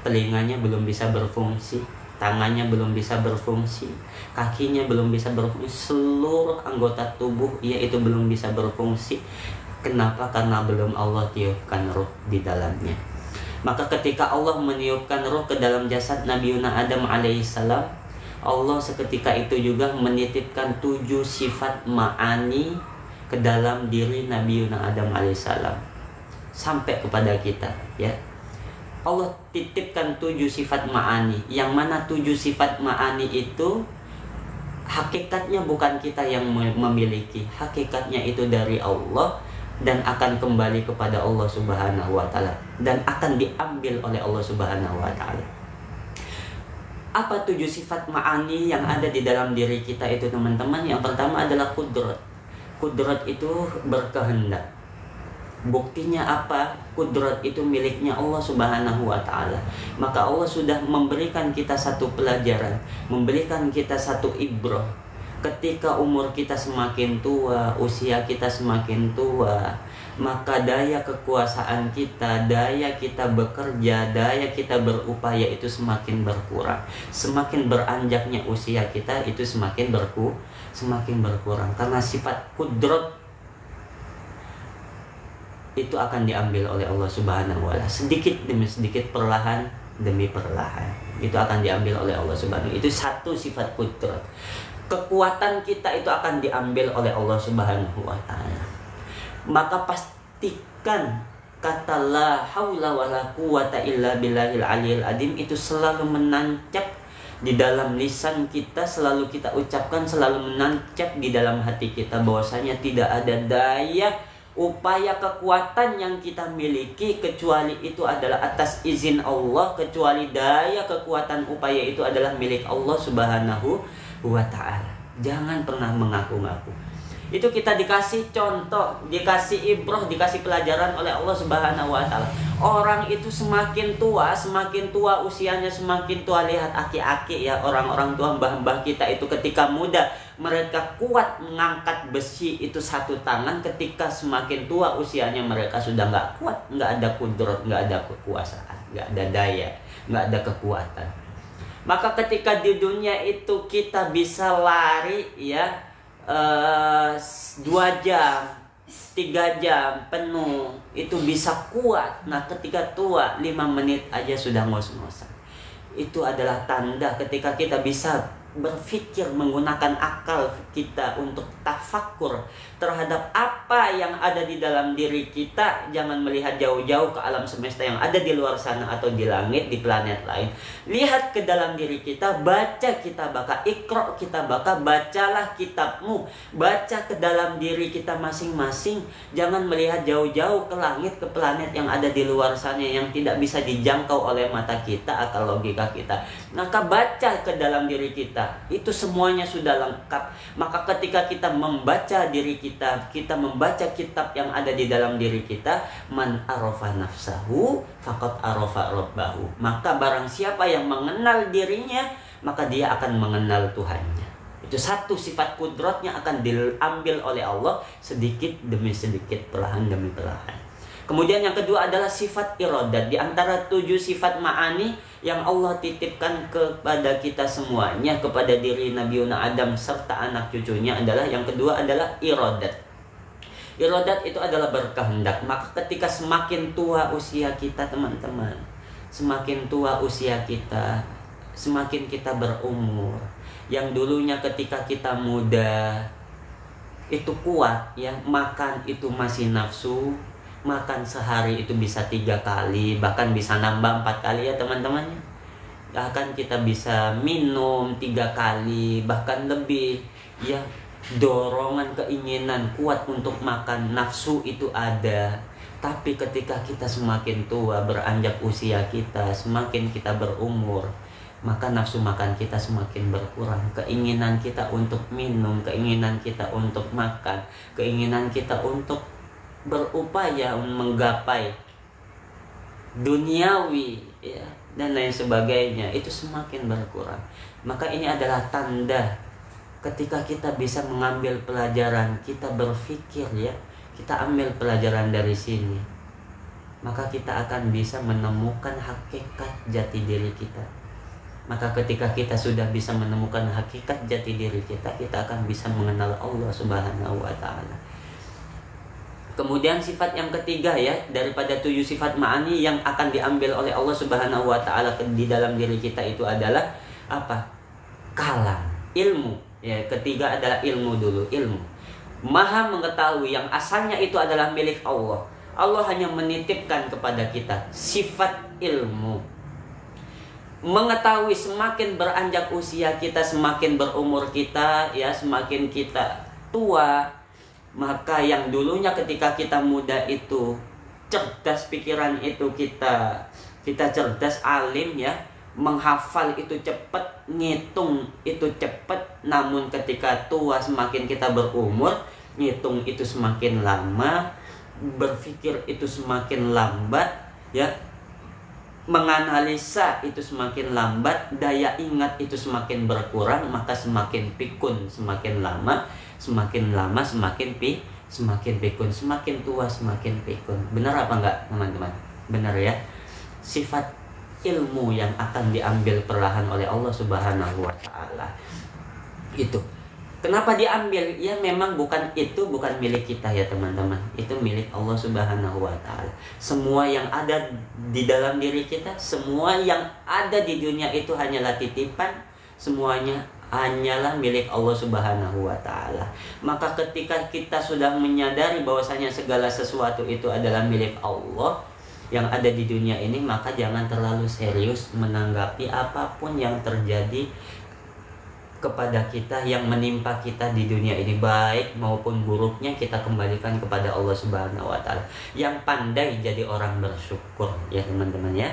telinganya belum bisa berfungsi, tangannya belum bisa berfungsi, kakinya belum bisa berfungsi, seluruh anggota tubuh itu belum bisa berfungsi. Kenapa? Karena belum Allah tiupkan ruh di dalamnya. Maka ketika Allah meniupkan ruh ke dalam jasad Nabi Yuna Adam alaihissalam, Allah seketika itu juga menitipkan 7 sifat ma'ani ke dalam diri Nabi Yuna Adam alaihissalam sampai kepada kita ya. Allah titipkan 7 sifat ma'ani, yang mana 7 sifat ma'ani itu hakikatnya bukan kita yang memiliki, hakikatnya itu dari Allah dan akan kembali kepada Allah Subhanahu wa taala dan akan diambil oleh Allah Subhanahu wa taala. Apa 7 sifat ma'ani yang ada di dalam diri kita itu teman-teman? Yang pertama adalah kudrat. Kudrat itu berkehendak. Buktinya apa? Kudrat itu miliknya Allah Subhanahu wa taala. Maka Allah sudah memberikan kita satu pelajaran, memberikan kita satu ibrah. Ketika umur kita semakin tua, usia kita semakin tua, maka daya kekuasaan kita, daya kita bekerja, daya kita berupaya itu semakin berkurang. Semakin beranjaknya usia kita itu semakin berkurang. Karena sifat kudrat itu akan diambil oleh Allah Subhanahu wa taala sedikit demi sedikit, perlahan demi perlahan. Itu akan diambil oleh Allah Subhanahu wa taala. Itu satu sifat kudrat. Kekuatan kita itu akan diambil oleh Allah Subhanahu wa taala. Maka pastikan kata la haula wala quwata illa billahil aliyil adim itu selalu menancap di dalam lisan kita, selalu kita ucapkan, selalu menancap di dalam hati kita bahwasanya tidak ada daya, upaya, kekuatan yang kita miliki kecuali itu adalah atas izin Allah, kecuali daya, kekuatan, upaya itu adalah milik Allah Subhanahu wa ta'ala. Jangan pernah mengaku-ngaku. Itu kita dikasih contoh, dikasih ibrah, dikasih pelajaran oleh Allah Subhanahu wa ta'ala. Orang itu semakin tua usianya semakin tua. Lihat aki-aki ya, orang-orang tua, mbah-mbah kita itu ketika muda mereka kuat mengangkat besi itu satu tangan. Ketika semakin tua usianya mereka sudah nggak kuat, nggak ada kudrat, nggak ada kekuasaan, nggak ada daya, nggak ada kekuatan. Maka ketika di dunia itu kita bisa lari ya 2 jam, 3 jam penuh, itu bisa kuat. Nah ketika tua 5 menit aja sudah ngos-ngosan. Itu adalah tanda ketika kita bisa berpikir, menggunakan akal kita untuk tafakkur terhadap apa yang ada di dalam diri kita. Jangan melihat jauh-jauh ke alam semesta yang ada di luar sana atau di langit, di planet lain. Lihat ke dalam diri kita, baca kitab baka, ikra kita baka, bacalah kitabmu, baca ke dalam diri kita masing-masing. Jangan melihat jauh-jauh ke langit, ke planet yang ada di luar sana yang tidak bisa dijangkau oleh mata kita atau logika kita. Maka baca ke dalam diri kita, itu semuanya sudah lengkap. Maka ketika kita membaca diri kita membaca kitab yang ada di dalam diri kita, man arafa nafsahu faqad arafa rabbahu. Maka barang siapa yang mengenal dirinya, maka dia akan mengenal Tuhannya. Itu satu sifat kudratnya akan diambil oleh Allah sedikit demi sedikit, perlahan demi perlahan. Kemudian yang kedua adalah sifat iradat. Di antara 7 sifat ma'ani yang Allah titipkan kepada kita semuanya, kepada diri Nabi Adam serta anak cucunya adalah, yang kedua adalah iradat. Iradat itu adalah berkehendak. Maka ketika semakin tua usia kita teman-teman, semakin tua usia kita, semakin kita berumur. Yang dulunya ketika kita muda itu kuat ya, makan itu masih nafsu, makan sehari itu bisa 3 kali, bahkan bisa nambah 4 kali ya teman-teman. Bahkan kita bisa minum 3 kali, bahkan lebih ya. Dorongan, keinginan kuat untuk makan, nafsu itu ada. Tapi ketika kita semakin tua, beranjak usia kita, semakin kita berumur, maka nafsu makan kita semakin berkurang. Keinginan kita untuk minum, keinginan kita untuk makan, keinginan kita untuk berupaya menggapai duniawi ya, dan lain sebagainya itu semakin berkurang. Maka ini adalah tanda ketika kita bisa mengambil pelajaran, kita berpikir ya, kita ambil pelajaran dari sini, maka kita akan bisa menemukan hakikat jati diri kita. Maka ketika kita sudah bisa menemukan hakikat jati diri kita, kita akan bisa mengenal Allah Subhanahu wa ta'ala. Kemudian sifat yang ketiga ya, daripada 7 sifat ma'ani yang akan diambil oleh Allah Subhanahu wa ta'ala di dalam diri kita itu adalah apa? Kalam, ilmu. Ya, ketiga adalah ilmu dulu, ilmu. Maha mengetahui yang asalnya itu adalah milik Allah. Allah hanya menitipkan kepada kita sifat ilmu. Mengetahui semakin beranjak usia kita, semakin berumur kita ya, semakin kita tua, maka yang dulunya ketika kita muda itu cerdas, pikiran itu kita cerdas, alim ya, menghafal itu cepat, ngitung itu cepat. Namun ketika tua, semakin kita berumur, ngitung itu semakin lama, berpikir itu semakin lambat ya, menganalisa itu semakin lambat, daya ingat itu semakin berkurang. Maka semakin pikun, semakin lama semakin pikun, semakin tua semakin pikun. Benar apa enggak teman-teman? Benar ya. Sifat ilmu yang akan diambil perlahan oleh Allah Subhanahu wa ta'ala. Itu kenapa diambil? Ya memang bukan milik kita ya teman-teman. Itu milik Allah Subhanahu wa ta'ala. Semua yang ada di dalam diri kita, semua yang ada di dunia itu hanyalah titipan. Semuanya hanyalah milik Allah Subhanahu wa taala. Maka ketika kita sudah menyadari bahwasanya segala sesuatu itu adalah milik Allah yang ada di dunia ini, maka jangan terlalu serius menanggapi apapun yang terjadi kepada kita, yang menimpa kita di dunia ini, baik maupun buruknya kita kembalikan kepada Allah Subhanahu wa taala. Yang pandai jadi orang bersyukur ya teman-teman ya.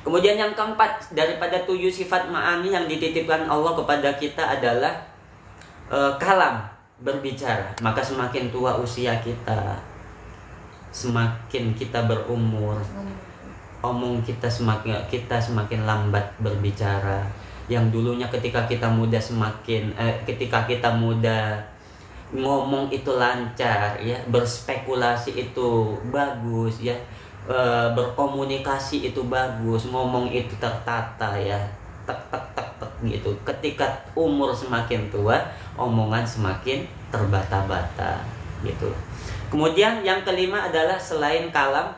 Kemudian yang keempat, daripada 7 sifat ma'ani yang dititipkan Allah kepada kita adalah kalam, berbicara. Maka semakin tua usia kita, semakin kita berumur, omong kita semakin lambat berbicara. Yang dulunya ketika kita muda ngomong itu lancar ya, berspekulasi itu bagus ya, berkomunikasi itu bagus, ngomong itu tertata ya, tek tek tek tek gitu. Ketika umur semakin tua, omongan semakin terbata-bata gitu. Kemudian yang kelima adalah selain kalam,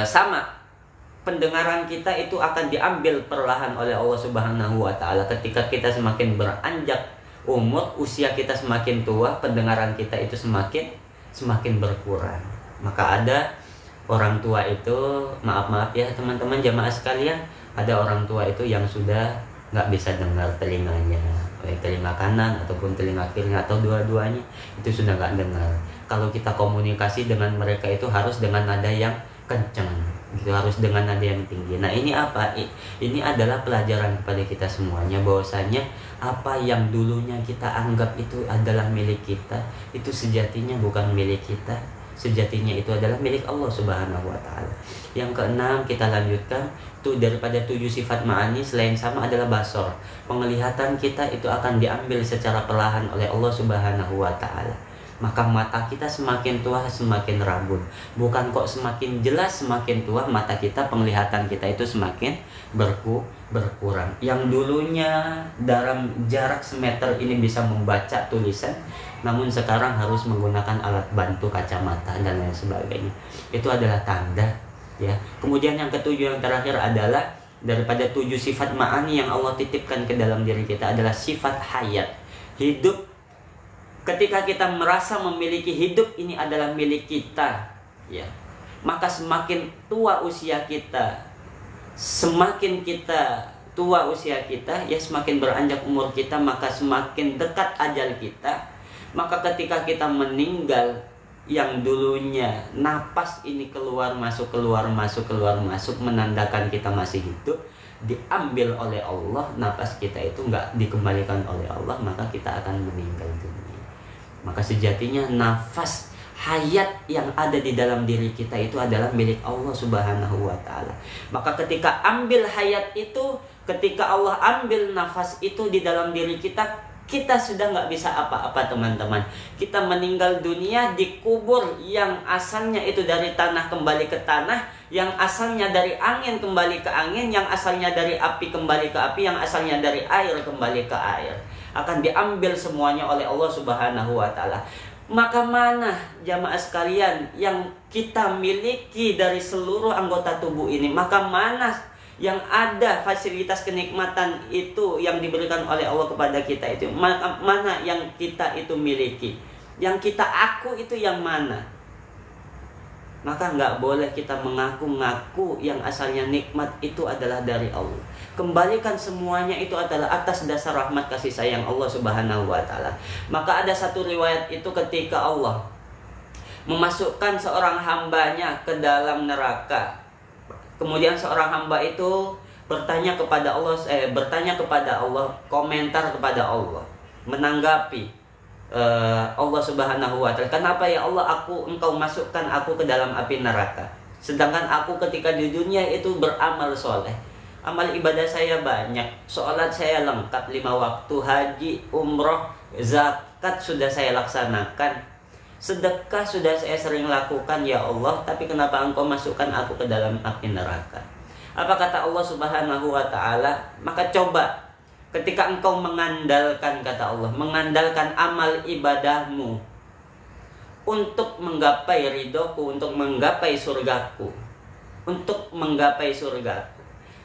sama pendengaran kita itu akan diambil perlahan oleh Allah Subhanahu wa taala. Ketika kita semakin beranjak umur, usia kita semakin tua, pendengaran kita itu semakin berkurang. Maka ada orang tua itu, maaf ya teman-teman jamaah sekalian, ada orang tua itu yang sudah nggak bisa dengar telinganya, baik telinga kanan ataupun telinga kiri atau dua-duanya itu sudah nggak dengar. Kalau kita komunikasi dengan mereka itu harus dengan nada yang kencang, gitu, harus dengan nada yang tinggi. Nah ini apa? Ini adalah pelajaran kepada kita semuanya, bahwasanya apa yang dulunya kita anggap itu adalah milik kita, itu sejatinya bukan milik kita. Sejatinya itu adalah milik Allah Subhanahu wa taala. Yang keenam kita lanjutkan, itu daripada 7 sifat ma'ani selain sama adalah basor. Penglihatan kita itu akan diambil secara perlahan oleh Allah Subhanahu wa taala. Maka mata kita semakin tua semakin rabun. Bukan kok semakin jelas semakin tua mata kita, penglihatan kita itu semakin berkurang. Yang dulunya dalam jarak semeter ini bisa membaca tulisan, namun sekarang harus menggunakan alat bantu kacamata dan lain sebagainya. Itu adalah tanda ya. Kemudian yang ketujuh yang terakhir adalah daripada 7 sifat ma'ani yang Allah titipkan ke dalam diri kita adalah sifat hayat, hidup. Ketika kita merasa memiliki hidup ini adalah milik kita ya, maka semakin tua usia kita, semakin kita tua usia kita ya, semakin beranjak umur kita, maka semakin dekat ajal kita. Maka ketika kita meninggal, yang dulunya napas ini keluar masuk menandakan kita masih hidup, diambil oleh Allah, napas kita itu nggak dikembalikan oleh Allah, maka kita akan meninggal dunia. Maka sejatinya nafas hayat yang ada di dalam diri kita itu adalah milik Allah Subhanahu wa taala. Maka ketika ambil hayat itu, ketika Allah ambil nafas itu di dalam diri kita, kita sudah nggak bisa apa-apa teman-teman. Kita meninggal dunia, dikubur, yang asalnya itu dari tanah kembali ke tanah, yang asalnya dari angin kembali ke angin, yang asalnya dari api kembali ke api, yang asalnya dari air kembali ke air. Akan diambil semuanya oleh Allah Subhanahu wa taala. Maka mana jamaah sekalian yang kita miliki dari seluruh anggota tubuh ini? Maka mana yang ada fasilitas kenikmatan itu yang diberikan oleh Allah kepada kita itu? Mana yang kita itu miliki? Yang kita aku itu yang mana? Maka nggak boleh kita mengaku-ngaku yang asalnya nikmat itu adalah dari Allah. Kembalikan semuanya itu adalah atas dasar rahmat kasih sayang Allah Subhanahu wa taala. Maka ada satu riwayat itu ketika Allah memasukkan seorang hambanya ke dalam neraka. Kemudian seorang hamba itu bertanya kepada Allah, komentar kepada Allah, menanggapi Allah Subhanahu wa taala, kenapa ya Allah engkau masukkan aku ke dalam api neraka, sedangkan aku ketika di dunia itu beramal soleh, amal ibadah saya banyak, sholat saya lengkap 5 waktu, haji, umroh, zakat sudah saya laksanakan, sedekah sudah saya sering lakukan ya Allah, tapi kenapa engkau masukkan aku ke dalam api neraka? Apa kata Allah Subhanahu wa taala? Maka coba ketika engkau mengandalkan, kata Allah, mengandalkan amal ibadahmu untuk menggapai ridhoku, untuk menggapai surgaku,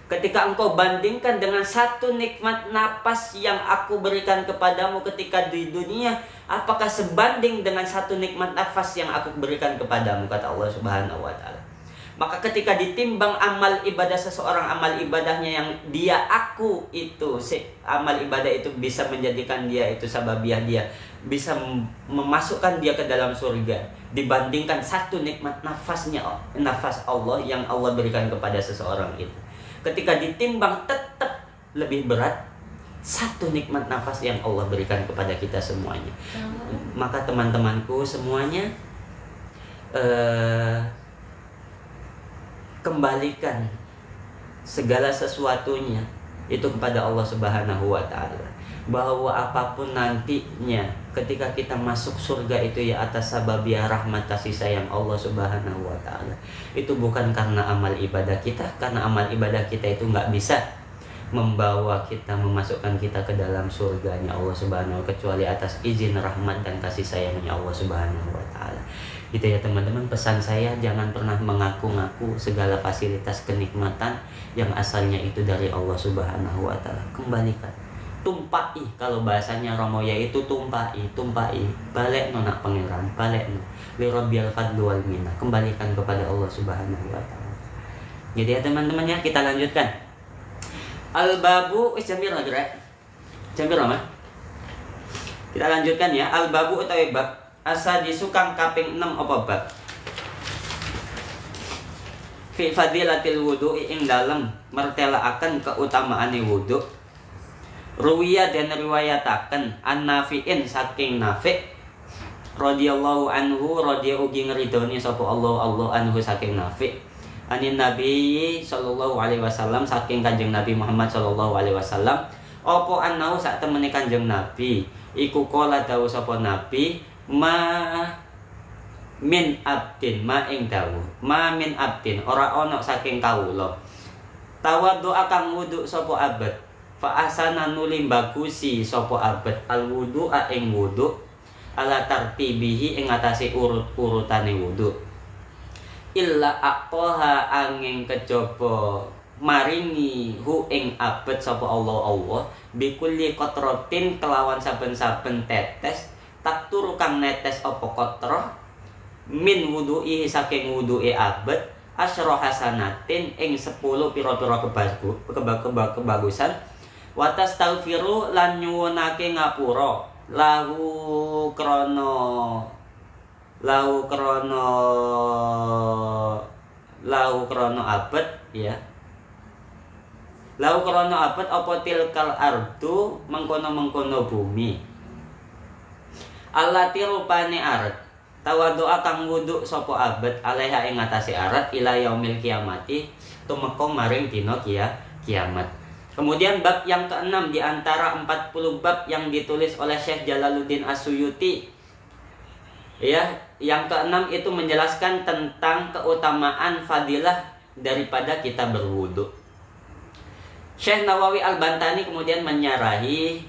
Ketika engkau bandingkan dengan satu nikmat napas yang aku berikan kepadamu ketika di dunia, apakah sebanding dengan satu nikmat nafas yang aku berikan kepadamu, kata Allah Subhanahu wa taala. Maka ketika ditimbang amal ibadah seseorang, amal ibadahnya yang dia aku itu, amal ibadah itu bisa menjadikan dia itu sababiah dia bisa memasukkan dia ke dalam surga, dibandingkan satu nikmat nafas Allah yang Allah berikan kepada seseorang itu. Ketika ditimbang tetap lebih berat satu nikmat nafas yang Allah berikan kepada kita semuanya. Maka teman-temanku semuanya, kembalikan segala sesuatunya itu kepada Allah Subhanahu wa taala. Bahwa apapun nantinya ketika kita masuk surga itu ya atas sababiah rahmat kasih sayang Allah Subhanahu wa taala. Itu bukan karena amal ibadah kita, karena amal ibadah kita itu nggak bisa membawa kita, memasukkan kita ke dalam surganya Allah Subhanahu wa taala, kecuali atas izin rahmat dan kasih sayangnya Allah Subhanahu wa taala. Gitu ya teman-teman, pesan saya, jangan pernah mengaku-ngaku segala fasilitas kenikmatan yang asalnya itu dari Allah Subhanahu wa taala. Kembalikan, tumpai, kalau bahasanya Romoya itu tumpai, balik nak pangeran, balik li rabbil fadli wal minna, kembalikan kepada Allah Subhanahu wa taala. Jadi ya teman-teman ya, kita lanjutkan. Al-babu jamir lagi rek. Jamir lama. Kita lanjutkan ya, al-babu utawi bab asa disukang kaping 6 apa bab. Fi fadilatil wudu ing dalem mertelaaken keutamaane wudu. Ruwiya dan riwayataken an-Nafi'in saking Nafi' radhiyallahu anhu, radhiyallahu ugi ngridoni sapa Allah anhu saking Nafi'. Anin Nabi sallallahu alaihi wasallam saking Kanjeng Nabi Muhammad sallallahu alaihi wasallam, apa anau sak temene Kanjeng Nabi iku kala dawuh sapa Nabi, ma min abdin, ma ing dawuh, ma min abdin ora ana saking kawula tawadhu akang wudu sapa abad fa ahsana nuli bagusi sapa abad al wudu ing wudu ala tartibihi ing atase urut-urutane wudu illa aqaha angin kejaba maringi hu ing abad sapa Allah bikulli qatratin kelawan saben-saben tetes tak turu kang netes apa qatrah min wudu'i saking wudu'i abad asyra hasanatin ing 10 pira-pira kebagusan wa tastaghfiru lan nyuwunake ngapura lahu krana abad ya. Lau krana abad apa tilkal ardu mengkono-mengkono bumi. Allati rupane ard tawadhu'a kang wudu sapa abad alaiha ing atase arat ila yaumil kiamati tumeka maring dina kiamat. Kemudian bab yang ke-6 di antara 40 bab yang ditulis oleh Syekh Jalaluddin As-Suyuti. Ya, yang ke-6 itu menjelaskan tentang keutamaan fadilah daripada kita berwudu. Syekh Nawawi Al-Bantani kemudian menyarahi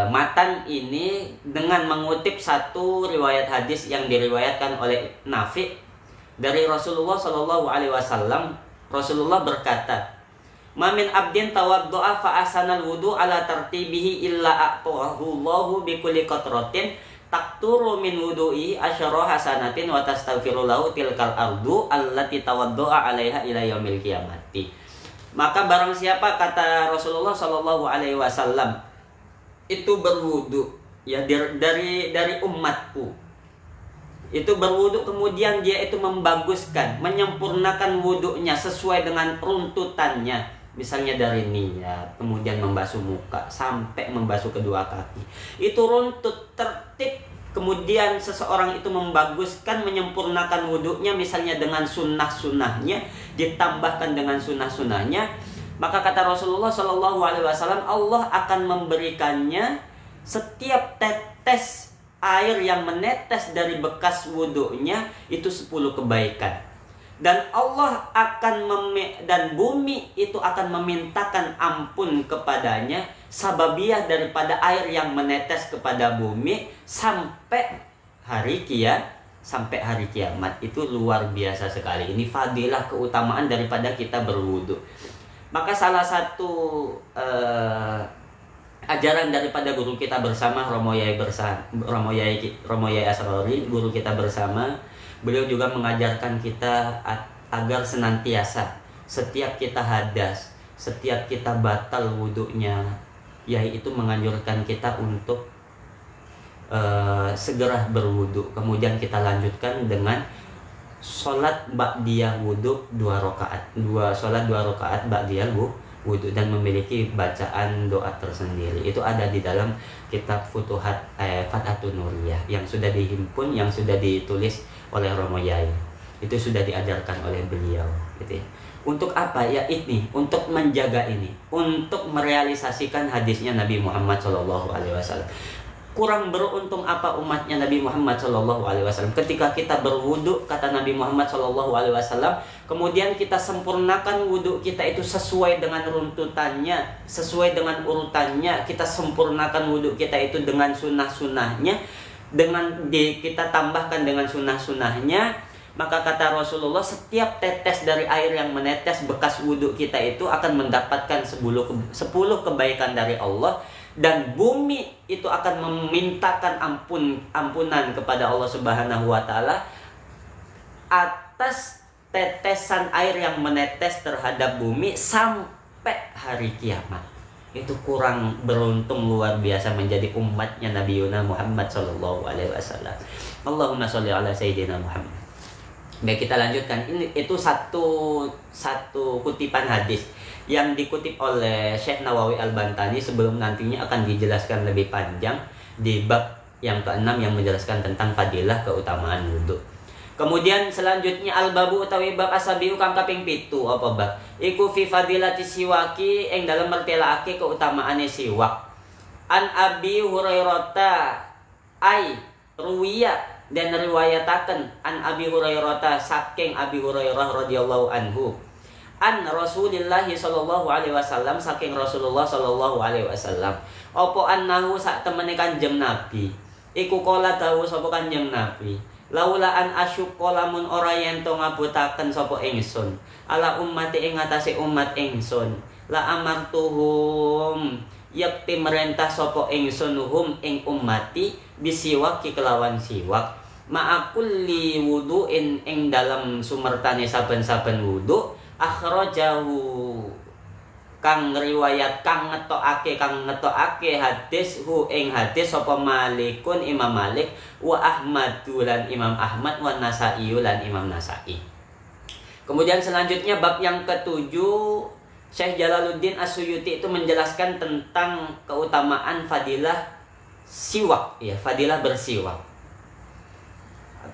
matan ini dengan mengutip satu riwayat hadis yang diriwayatkan oleh Nafi' dari Rasulullah Shallallahu Alaihi Wasallam. Rasulullah berkata, "Mamin abdin tawaddoa fa ahsanal wudu ala tartibihi illa a'tahu Allahu bi kulli qatratin takturu min wudu'i asyara hasanatin wa tastaghfiru lahu tilkal ardu allati tawaddoa 'alaiha ila yaumil qiyamati." Maka barang siapa, kata Rasulullah Shallallahu Alaihi Wasallam, itu berwudu ya dari umatku, itu berwudu kemudian dia itu membaguskan, menyempurnakan wudunya sesuai dengan runtutannya, misalnya dari niat, kemudian membasuh muka sampai membasuh kedua kaki, itu runtut tertib. Kemudian seseorang itu membaguskan, menyempurnakan wudunya misalnya dengan sunnah-sunnahnya, ditambahkan dengan sunnah-sunnahnya, maka kata Rasulullah Shallallahu Alaihi Wasallam, Allah akan memberikannya setiap tetes air yang menetes dari bekas wudunya itu 10 kebaikan. Dan Allah akan dan bumi itu akan memintakan ampun kepadanya sababiah daripada air yang menetes kepada bumi sampai hari kiamat. Itu luar biasa sekali. Ini fadilah keutamaan daripada kita berwudu. Maka salah satu ajaran daripada guru kita bersama Romo Yai Asrori, guru kita bersama, beliau juga mengajarkan kita agar senantiasa setiap kita hadas, setiap kita batal wudhunya, Yai itu menganjurkan kita untuk segera berwudhu. Kemudian kita lanjutkan dengan sholat ba'diyah wudhu 2 rakaat, sholat 2 rakaat ba'diyah wudhu, dan memiliki bacaan doa tersendiri. Itu ada di dalam kitab Futuhat Fathatun Nuriyah yang sudah dihimpun, yang sudah ditulis oleh Romo Yai. Itu sudah diajarkan oleh beliau, gitu ya. Untuk apa ya? Ini untuk menjaga ini, untuk merealisasikan hadisnya Nabi Muhammad SAW. Kurang beruntung apa umatnya Nabi Muhammad SAW ketika kita berwudu, kata Nabi Muhammad SAW, kemudian kita sempurnakan wudu kita itu sesuai dengan runtutannya, sesuai dengan urutannya, kita sempurnakan wudu kita itu dengan sunnah-sunnahnya, kita tambahkan dengan sunnah-sunnahnya. Maka kata Rasulullah, setiap tetes dari air yang menetes bekas wudu kita itu akan mendapatkan 10 kebaikan dari Allah. Dan bumi itu akan memintakan ampunan kepada Allah Subhanahu wa Ta'ala atas tetesan air yang menetes terhadap bumi sampai hari kiamat. Itu kurang beruntung luar biasa menjadi umatnya Nabi Muhammad SAW. Allahumma sholli ala Sayyidina Muhammad. Baik, kita lanjutkan. Itu satu kutipan hadis yang dikutip oleh Syekh Nawawi Al-Bantani sebelum nantinya akan dijelaskan lebih panjang di bab yang ke-6 yang menjelaskan tentang fadilah keutamaan wudu. Kemudian selanjutnya al-babu utawi bab asabiu kang kaping 7 apa bab? Iku fi fadilati siwaki ing dalem mertelaake keutamaane siwak. An Abi Hurairah ai ruwiya dan riwayataken an Abi Hurairah saking Abi Hurairah radhiyallahu anhu. An Rasulillah sallallahu alaihi wasallam saking Rasulullah sallallahu alaihi wasallam. Apa annahu sak temene Kanjeng Nabi. Iku kala dawuh sapa Kanjeng Nabi. Laula an asyqa lamun ora yen to ngabutaken sapa ingsun. Ala ummati ing atase umat ingsun. La amartuhum yakti merentah sapa ingsun hum ing ummati bisiwak kelawan siwak. Ma'akulli wudu'in ing dalam sumertane saben-saben wudu. Akhrajahu kang riwayat kang ngetokake hadis hu ing hadis sapa Malikun Imam Malik wa Ahmadu lan Imam Ahmad wa Nasai lan Imam Nasai. Kemudian selanjutnya bab yang ke-7, Syekh Jalaluddin As-Suyuti itu menjelaskan tentang keutamaan fadilah siwak, ya, fadilah bersiwak.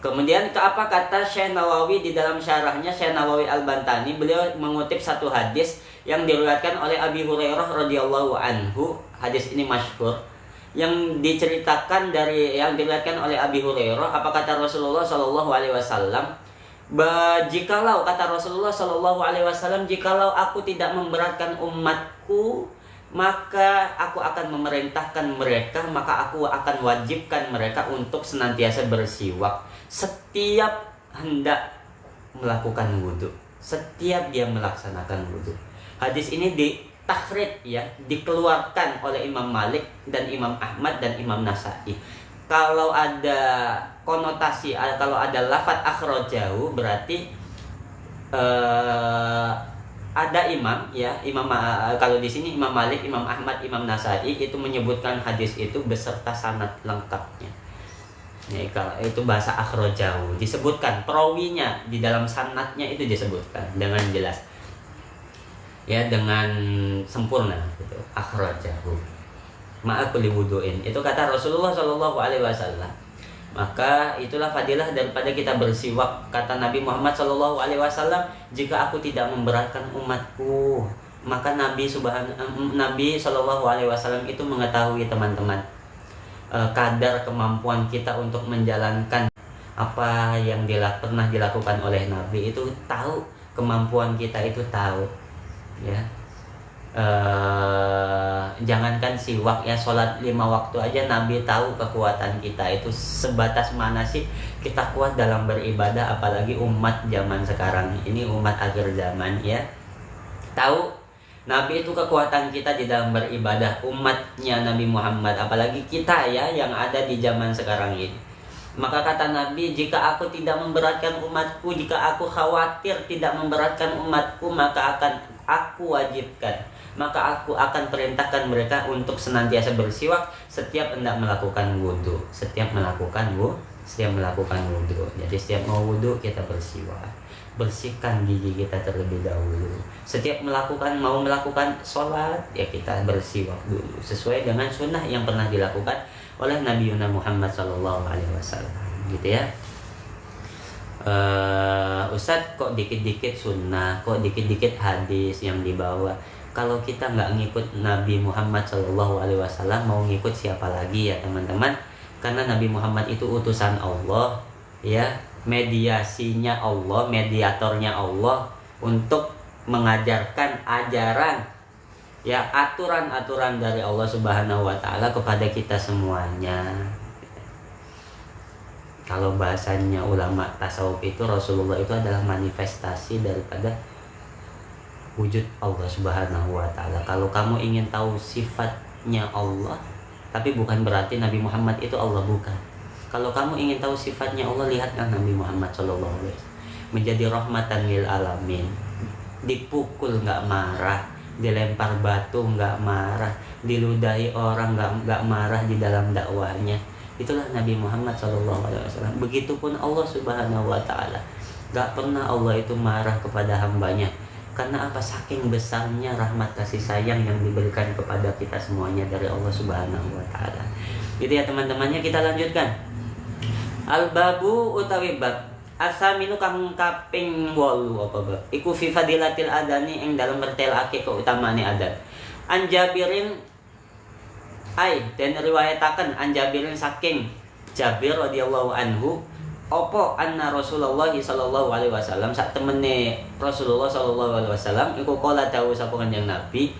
Kemudian apa kata Syekh Nawawi di dalam syarahnya, Syekh Nawawi Al-Bantani, beliau mengutip satu hadis yang diriwayatkan oleh Abi Hurairah radhiyallahu anhu. Hadis ini masyhur yang diceritakan yang diriwayatkan oleh Abi Hurairah. Apa kata Rasulullah sallallahu alaihi wasallam? Jikalau kata Rasulullah sallallahu alaihi wasallam, jikalau aku tidak memberatkan umatku, maka aku akan memerintahkan mereka, maka aku akan wajibkan mereka untuk senantiasa bersiwak setiap hendak melakukan wudhu, setiap dia melaksanakan wudhu. Hadis ini ditakhrij, ya, dikeluarkan oleh Imam Malik dan Imam Ahmad dan Imam Nasai. Kalau ada konotasi, kalau ada lafadz akhrajahu berarti ada imam, ya, kalau di sini Imam Malik, Imam Ahmad, Imam Nasai itu menyebutkan hadis itu beserta sanad lengkapnya. Ya, kalau itu bahasa akhrajahu, disebutkan perawinya di dalam sanadnya itu disebutkan dengan jelas, ya, dengan sempurna gitu. Akhrajahu ma'akuli wudu'in, itu kata Rasulullah Shallallahu Alaihi Wasallam. Maka itulah fadilah daripada kita bersiwak. Kata Nabi Muhammad Shallallahu Alaihi Wasallam, jika aku tidak memberatkan umatku, maka Nabi Shallallahu Alaihi Wasallam itu mengetahui, teman-teman, kadar kemampuan kita untuk menjalankan apa yang pernah dilakukan oleh Nabi. Itu tahu, kemampuan kita itu tahu, ya. Jangankan siwak, ya, sholat 5 waktu aja Nabi tahu kekuatan kita itu sebatas mana sih kita kuat dalam beribadah, apalagi umat zaman sekarang ini, umat akhir zaman, ya. Tahu Nabi itu kekuatan kita di dalam beribadah, umatnya Nabi Muhammad, apalagi kita ya yang ada di zaman sekarang ini. Maka kata Nabi, jika aku tidak memberatkan umatku, jika aku khawatir tidak memberatkan umatku, maka akan aku wajibkan, maka aku akan perintahkan mereka untuk senantiasa bersiwak setiap hendak melakukan wudhu, setiap melakukan wudhu. Jadi setiap mau wudhu kita bersiwak, bersihkan gigi kita terlebih dahulu. Setiap mau melakukan sholat ya kita bersiwak dulu sesuai dengan sunnah yang pernah dilakukan oleh Nabi Muhammad SAW, gitu ya. Ustadz, kok dikit-dikit sunnah, kok dikit-dikit hadis yang dibawa? Kalau kita nggak ngikut Nabi Muhammad SAW, mau ngikut siapa lagi ya teman-teman? Karena Nabi Muhammad itu utusan Allah, ya, mediasinya Allah, mediatornya Allah untuk mengajarkan ajaran, ya, aturan-aturan dari Allah Subhanahu wa Ta'ala kepada kita semuanya. Kalau bahasanya ulama tasawuf itu, Rasulullah itu adalah manifestasi daripada wujud Allah Subhanahu wa Ta'ala. Kalau kamu ingin tahu sifatnya Allah, tapi bukan berarti Nabi Muhammad itu Allah, bukan. Kalau kamu ingin tahu sifatnya Allah, lihatlah Nabi Muhammad SAW menjadi rahmatan lil alamin. Dipukul nggak marah, dilempar batu nggak marah, diludahi orang nggak marah di dalam dakwahnya. Itulah Nabi Muhammad SAW. Begitupun Allah Subhanahu wa Ta'ala, nggak pernah Allah itu marah kepada hambanya. Karena apa? Saking besarnya rahmat kasih sayang yang diberikan kepada kita semuanya dari Allah Subhanahu wa Ta'ala. Gitu ya teman-temannya, kita lanjutkan. Al-babu utawi bab asaminu kang kaping 8 apa bab iku fi fadilatil adani ing dalam mertelake keutamaane adan. An Jabirin dan riwayataken an Jabirin saking Jabir radhiyallahu anhu apa anna Rasulullah sallallahu alaihi wasallam sak temene Rasulullah sallallahu alaihi wasallam iku kala dawuh sapa Kanjeng Nabi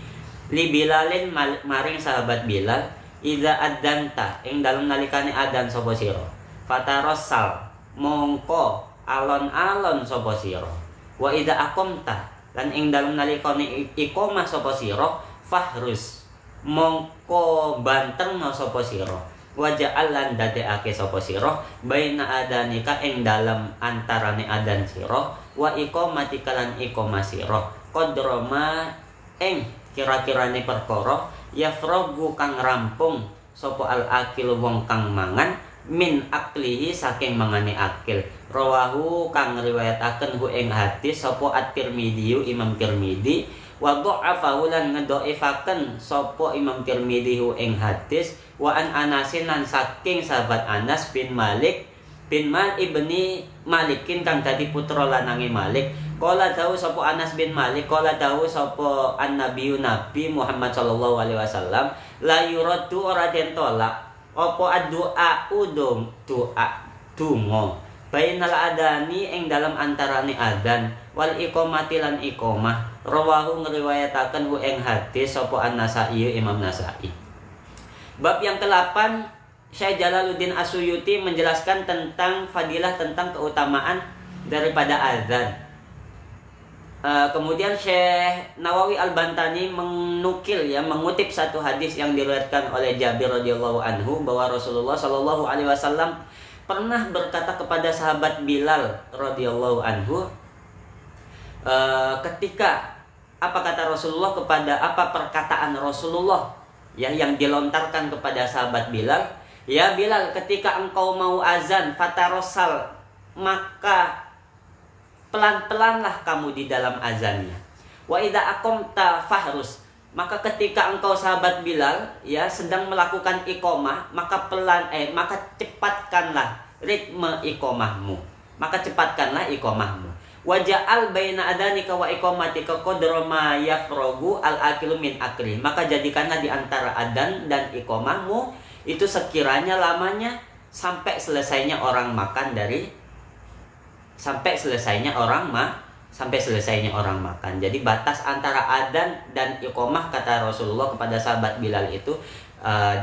li Bilalin maring sahabat Bilal, iza adanta ing dalem nalikane adan sapa sira fatarassal mongko alon-alon sapa sira, wa idza aqamta lan ing dalem nalikane iqamah sapa sira fahrus mongko bantengna sapa sira, wa ja'al lan dadekake sapa sira baina adanika ing dalem antarane adan sira wa iqamatika lan iqamah sira qadrama ing kira-kirane perkara yafragu kang rampung sapa al-akil wong kang mangan min aklihi saking mangane akil. Rawahu kang riwayataken hu ing hadis sapa At-Tirmidzi, Imam Tirmidzi, wa dha'afahu lan ngedhaifaken sapa Imam Tirmidzi hu ing hadis wa an Anasin lan saking sahabat Anas bin Malik bin ibni Malikin kang dadi putra lanange Malik. Qala dawu sapa Anas bin Malik, qala dawu sapa an-nabiyyu Nabi Muhammad sallallahu alaihi wasallam, la yuraddu ora den tolak apa doa udung doa donga bainal adani ing dalam antarane adan wal iqamati lan iqamah. Rawahu ngriwayataken hu ing hadis sapa An-Nasa'i, Imam Nasa'i. Bab yang ke-8, Syekh Jalaluddin As-Suyuti menjelaskan tentang fadilah, tentang keutamaan daripada azan. Kemudian Syekh Nawawi Al-Bantani mengutip satu hadis yang diriwayatkan oleh Jabir radhiyallahu anhu bahwa Rasulullah shallallahu alaihi wasallam pernah berkata kepada sahabat Bilal radhiyallahu anhu, ketika apa kata Rasulullah, kepada apa perkataan Rasulullah ya yang dilontarkan kepada sahabat Bilal, ya Bilal, ketika engkau mau azan fatarosal, maka pelan-pelanlah kamu di dalam azannya. Wa idza aqamta fahrus, maka ketika engkau sahabat Bilal ya sedang melakukan iqamah, maka maka cepatkanlah ritme iqamahmu. Maka cepatkanlah iqamahmu. Wa ja'al baina adanika wa iqamatika qadra ma yafragu al-akilu min akli. Maka jadikanlah di antara adan dan iqamahmu itu sekiranya lamanya sampai selesainya orang makan sampai selesainya orang makan. Jadi batas antara adzan dan iqamah kata Rasulullah kepada sahabat Bilal itu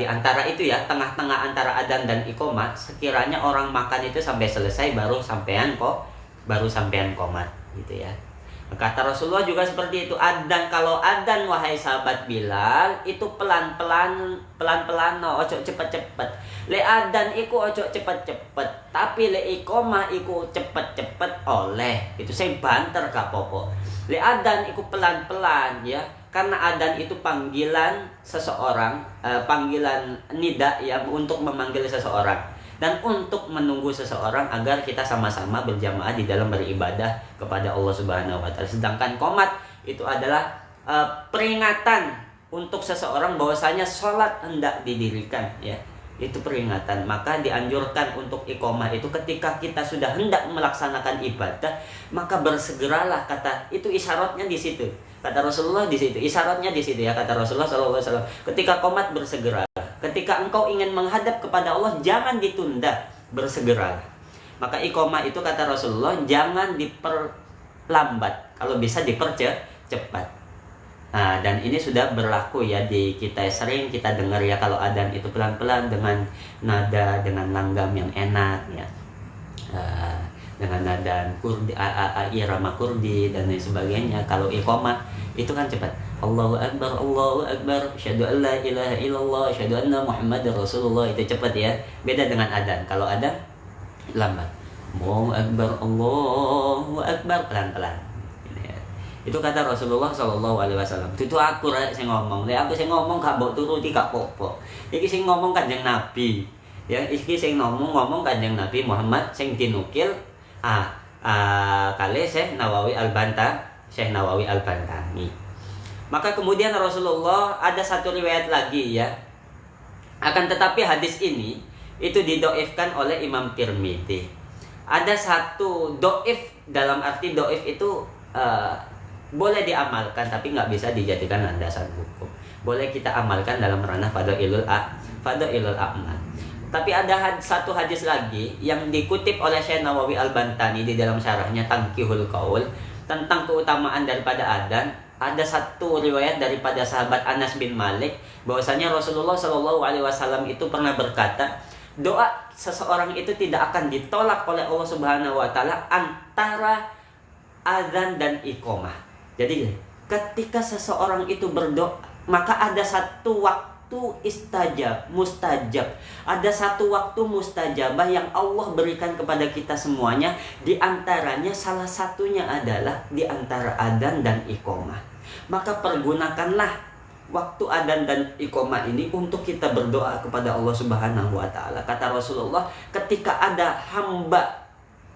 di antara itu ya, tengah-tengah antara adzan dan iqamah, sekiranya orang makan itu sampai selesai baru sampean qomat gitu ya. Kata Rasulullah juga seperti itu. Adzan, kalau adzan wahai sahabat Bilal, itu pelan-pelan, pelan-pelan, no, ojo cepet-cepet. Le adzan iku ojo cepet-cepet, tapi le iqomah iku cepet-cepet oleh. Itu saya banter gak popo. Le adzan iku pelan-pelan ya. Karena adzan itu panggilan seseorang, panggilan nida ya, untuk memanggil seseorang dan untuk menunggu seseorang agar kita sama-sama berjamaah di dalam beribadah kepada Allah Subhanahu wa taala. Sedangkan qomat itu adalah peringatan untuk seseorang bahwasanya sholat hendak didirikan ya. Itu peringatan. Maka dianjurkan untuk iqomah itu ketika kita sudah hendak melaksanakan ibadah, maka bersegeralah. Kata itu isyaratnya di situ. Kata Rasulullah di situ, isyaratnya di situ ya, kata Rasulullah SAW. Ketika qomat bersegera, ketika engkau ingin menghadap kepada Allah, jangan ditunda, bersegera. Maka iqomah itu kata Rasulullah jangan diperlambat, kalau bisa dipercepat. Nah, dan ini sudah berlaku ya di kita, sering kita dengar ya kalau adzan itu pelan-pelan dengan nada, dengan langgam yang enak ya. Dengan nada kurdi, irama kurdi dan lain sebagainya. Kalau iqomah itu kan cepat. Allahu Akbar, Allahu Akbar, asyhadu an la ilaha illallah, asyhadu anna Muhammadar Rasulullah. Itu cepat ya. Beda dengan adzan. Kalau adzan lambat. Allahu Akbar, Allahu Akbar, pelan-pelan. Itu kata Rasulullah SAW. Itu aku rek sing ngomong. Lek aku sing ngomong gak mbok turuti gak apa-apa. Iki sing ngomong Kanjeng Nabi. Ya, iki sing ngomong Kanjeng Nabi Muhammad sing dinukil kali Syekh Nawawi Al-Bantani. Maka kemudian Rasulullah ada satu riwayat lagi ya. Akan tetapi hadis ini itu didoifkan oleh Imam Tirmidzi. Ada satu doif, dalam arti doif itu boleh diamalkan tapi nggak bisa dijadikan landasan hukum. Boleh kita amalkan dalam ranah fadhailul a'mal. Tapi ada satu hadis lagi yang dikutip oleh Syekh Nawawi Al-Bantani di dalam syarahnya Tanqihul Qaul tentang keutamaan daripada adzan. Ada satu riwayat daripada sahabat Anas bin Malik bahwasanya Rasulullah SAW itu pernah berkata, doa seseorang itu tidak akan ditolak oleh Allah Subhanahu wa taala antara adzan dan iqomah. Jadi ketika seseorang itu berdoa, maka ada satu waktu mustajab. Ada satu waktu mustajabah yang Allah berikan kepada kita semuanya. Di antaranya salah satunya adalah di antara adzan dan iqomah. Maka pergunakanlah waktu adzan dan iqomah ini untuk kita berdoa kepada Allah Subhanahu wa taala. Kata Rasulullah, ketika ada hamba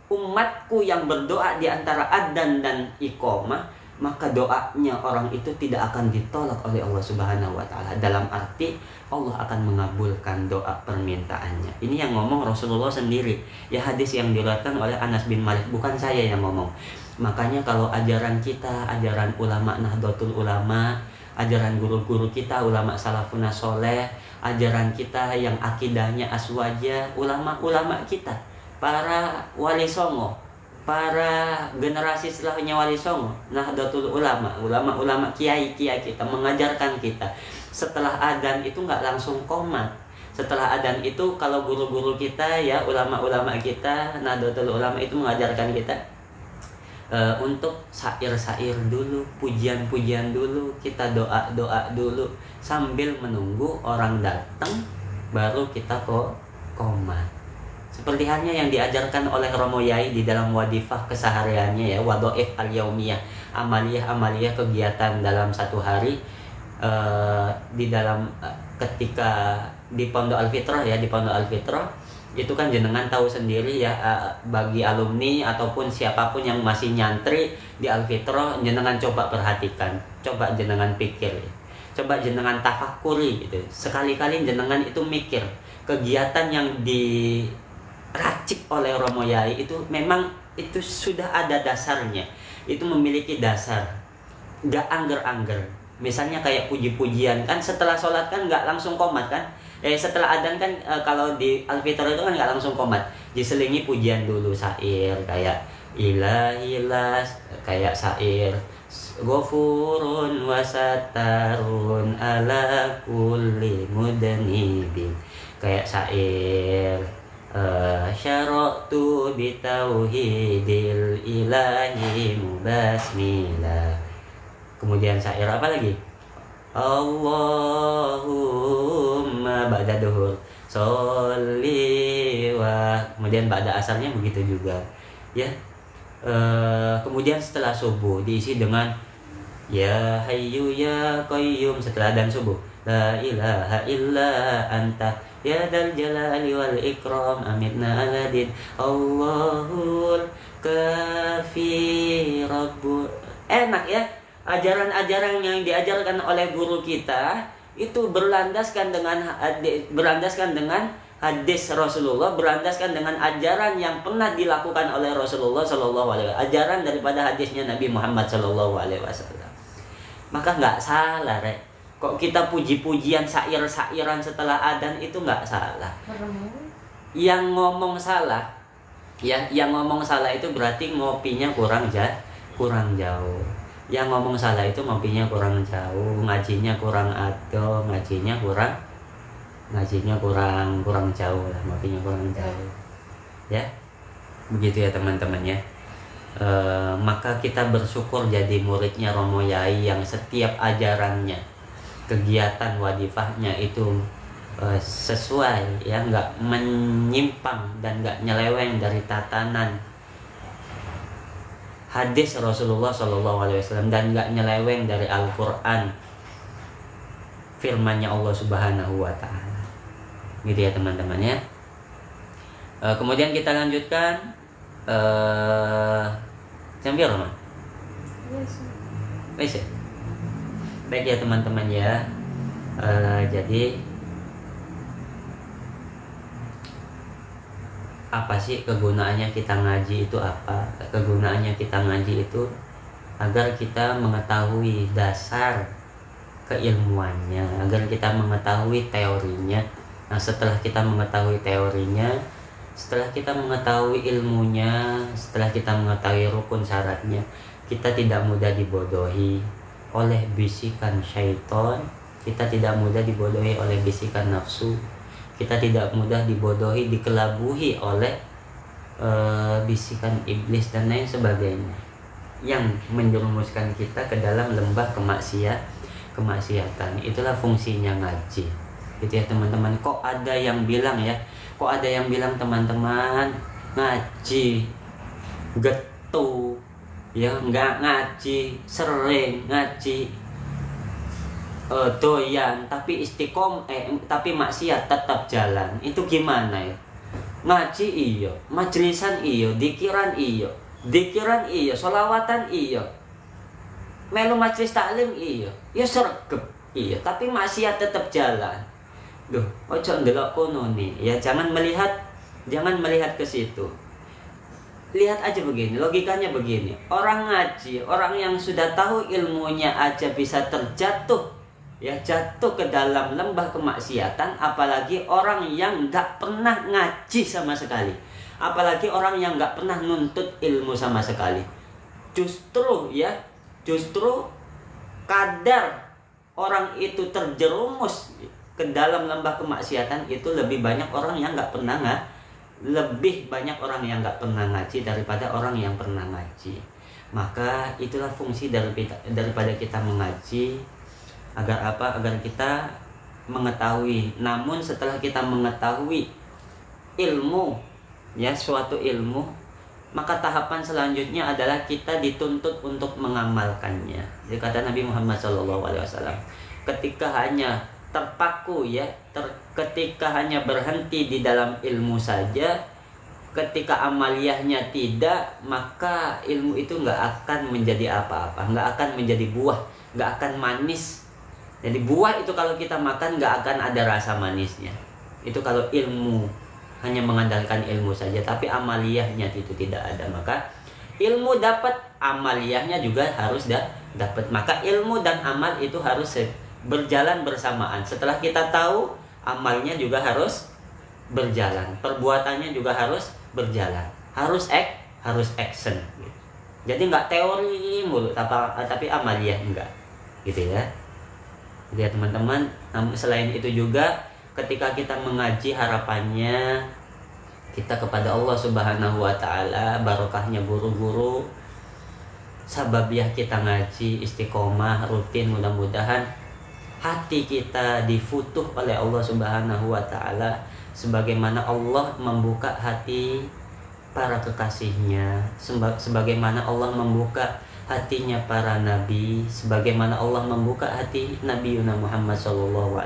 umatku yang berdoa di antara adzan dan iqomah, maka doanya orang itu tidak akan ditolak oleh Allah Subhanahu wa taala. Dalam arti Allah akan mengabulkan doa permintaannya. Ini yang ngomong Rasulullah sendiri. Ya, hadis yang diriwayatkan oleh Anas bin Malik, bukan saya yang ngomong. Makanya kalau ajaran kita, ajaran ulama Nahdlatul Ulama, ajaran guru-guru kita, ulama salafun soleh, ajaran kita yang akidahnya aswaja, ulama-ulama kita, para wali songo, para generasi setelahnya wali songo, Nahdlatul Ulama, ulama-ulama kiai-kiai kita mengajarkan kita setelah adzan itu nggak langsung qomat. Setelah adzan itu kalau guru-guru kita ya, ulama-ulama kita, Nahdlatul Ulama itu mengajarkan kita untuk syair-syair dulu, pujian-pujian dulu, kita doa-doa dulu sambil menunggu orang datang baru kita qomat. Seperti halnya yang diajarkan oleh Romo Yai di dalam wadifah kesehariannya ya, wadhaif al-yaumiyah, amaliyah kegiatan dalam satu hari, di dalam ketika di Pondok Al-Fitrah ya, di Pondok Al-Fitrah itu kan jenengan tahu sendiri ya, bagi alumni ataupun siapapun yang masih nyantri di Al-Fitrah, jenengan coba perhatikan, coba jenengan pikir, coba jenengan tafakuri gitu. Sekali-kali jenengan itu mikir kegiatan yang diracik oleh Romo Yai itu memang itu sudah ada dasarnya, itu memiliki dasar, nggak angger-angger. Misalnya kayak puji-pujian kan, setelah sholat kan nggak langsung qomat kan, setelah adzan kan kalau di Al-Fitrah itu kan nggak langsung qomat, diselingi pujian dulu, syair kayak ilahilas, kayak syair ghafurun wasatarun ala kulli mudnibin, kayak syair syara'tu bitauhidil ilahi mubasmila. Kemudian syair apa lagi? Allahumma ba'da duhur sholli wa, kemudian ba'da asarnya begitu juga ya. Kemudian setelah subuh diisi dengan ya hayyu ya qayyum. Setelah dan subuh la ilaha illa anta ya dal jalali wal ikram amitna aladin Allahul kafi rabbu. Enak ya, ajaran-ajaran yang diajarkan oleh guru kita itu berlandaskan dengan hadis Rasulullah, berlandaskan dengan ajaran yang pernah dilakukan oleh Rasulullah Shallallahu Alaihi Wasallam, ajaran daripada hadisnya Nabi Muhammad Shallallahu Alaihi Wasallam. Maka nggak salah, Rek. Kok kita puji-pujian syair-syairan setelah adzan itu nggak salah. Yang ngomong salah, yang ngomong salah itu berarti ngopinya kurang jauh. Yang ngomong salah itu ngopinya kurang jauh, ngajinya kurang ado, ngajinya kurang jauh lah, ngopinya kurang jauh. Ya, begitu ya teman-teman ya. Maka kita bersyukur jadi muridnya Romo Yai yang setiap ajarannya, kegiatan wadifahnya itu sesuai ya, nggak menyimpang dan nggak nyeleweng dari tatanan hadis Rasulullah Shallallahu Alaihi Wasallam dan nggak nyeleweng dari Al-Quran, firmannya Allah Subhanahu Wa Taala, gitu ya teman-teman ya. Kemudian kita lanjutkan Sambil Roman. Yes. Baik ya teman-teman ya. Jadi apa sih kegunaannya kita ngaji itu apa? Kegunaannya kita ngaji itu agar kita mengetahui dasar keilmuannya, agar kita mengetahui teorinya. Nah, setelah kita mengetahui teorinya, setelah kita mengetahui ilmunya, setelah kita mengetahui rukun syaratnya, kita tidak mudah dibodohi oleh bisikan syaitan, kita tidak mudah dibodohi oleh bisikan nafsu, kita tidak mudah dibodohi, dikelabuhi oleh bisikan iblis dan lain sebagainya yang menjerumuskan kita ke dalam lembah kemaksiatan. Itulah fungsinya ngaji, gitu ya teman-teman. Kok ada yang bilang teman-teman ngaji getu ya, nggak ngaji, sering ngaji doyan tapi tapi maksiat tetap jalan. Itu gimana ya? Ngaji iyo, majelisan iyo, dikiran iyo, sholawatan iyo, melu majelis taklim iyo, ya sregep iyo, tapi maksiat tetap jalan. Duh, ojo ndelok kono nih ya, jangan melihat ke situ. Lihat aja begini, logikanya begini. Orang ngaji, orang yang sudah tahu ilmunya aja bisa jatuh ke dalam lembah kemaksiatan, apalagi orang yang nggak pernah ngaji sama sekali, apalagi orang yang nggak pernah nuntut ilmu sama sekali. Justru kadar orang itu terjerumus ke dalam lembah kemaksiatan itu lebih banyak orang yang nggak pernah ngaji daripada orang yang pernah ngaji. Maka itulah fungsi daripada kita mengaji. Agar apa? Agar kita mengetahui. Namun setelah kita mengetahui ilmu ya, suatu ilmu, maka tahapan selanjutnya adalah kita dituntut untuk mengamalkannya. Jadi kata Nabi Muhammad SAW, ketika hanya terpaku ya, ketika hanya berhenti di dalam ilmu saja, ketika amaliyahnya tidak, maka ilmu itu nggak akan menjadi apa-apa, nggak akan menjadi buah, nggak akan manis. Jadi buah itu kalau kita makan nggak akan ada rasa manisnya. Itu kalau ilmu, hanya mengandalkan ilmu saja, tapi amaliyahnya itu tidak ada. Maka ilmu dapat, amaliyahnya juga harus dapat. Maka ilmu dan amal itu harus berjalan bersamaan. Setelah kita tahu, amalnya juga harus berjalan, perbuatannya juga harus berjalan, harus action. Jadi nggak teori mulu, tapi amaliyah enggak, gitu ya. Jadi ya teman-teman, namun selain itu juga ketika kita mengaji, harapannya kita kepada Allah Subhanahu wa taala, barokahnya guru-guru, sababiah kita ngaji istiqomah rutin, mudah-mudahan hati kita difutuh oleh Allah Subhanahu wa taala sebagaimana Allah membuka hati para kekasihnya, sebagaimana Allah membuka hatinya para nabi, sebagaimana Allah membuka hati Nabi Muhammad SAW,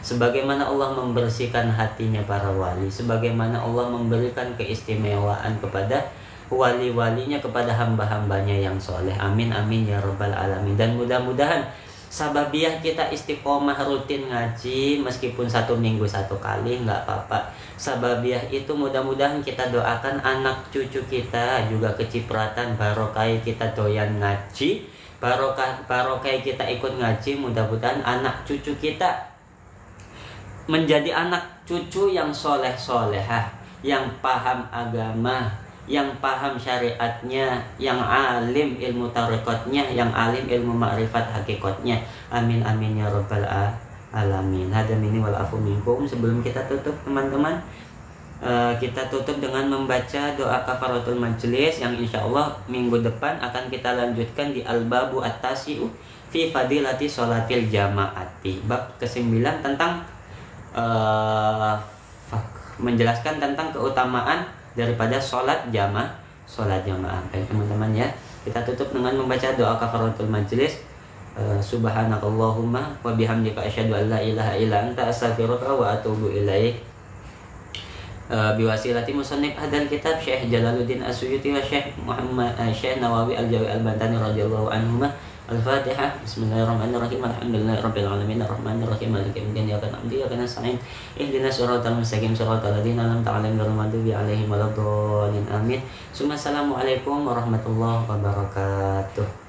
sebagaimana Allah membersihkan hatinya para wali, sebagaimana Allah memberikan keistimewaan kepada wali-walinya, kepada hamba-hambanya yang soleh. Amin amin ya rabbal alamin. Dan mudah-mudahan sababiah kita istiqomah rutin ngaji, meskipun 1 minggu 1 kali nggak apa-apa. Sababiah itu mudah-mudahan kita doakan anak cucu kita juga kecipratan barokai kita doyan ngaji, barokai kita ikut ngaji. Mudah-mudahan anak cucu kita menjadi anak cucu yang soleh-solehah, yang paham agama, yang paham syariatnya, yang alim ilmu tarekatnya, yang alim ilmu ma'rifat hakikatnya. Amin amin ya rabbal alamin. Hada minni wal afu minkum. Sebelum kita tutup teman-teman, kita tutup dengan membaca doa kafaratul majlis yang insyaallah minggu depan akan kita lanjutkan di al-babu at-tasi'u fi fadilati sholatil jamaati. Bab ke-9 tentang menjelaskan tentang keutamaan daripada sholat jamaah. Baik teman-teman ya, kita tutup dengan membaca doa kafaratul majlis. Subhanakallahumma wa bihamdika asyhadu an la ilaha illa anta astaghfiruka wa atubu ilaik. Biwasilati musannif hadal kitab Syekh Jalaluddin As-Suyuti wa Syekh Muhammad Syekh Nawawi Al-Jawi Al-Bantani radhiyallahu anhuma. Al-Fatihah. Bismillahirrahmanirrahim. Alhamdulillahirabbil alamin arrahmanirrahim maliki yaumiddin iyyaka na'budu wa iyyaka nasta'in ihdinas siratal mustaqim siratal ladzina an'amta 'alaihim ghairil maghdubi 'alaihim waladdallin. Amin. Assalamualaikum warahmatullahi wabarakatuh.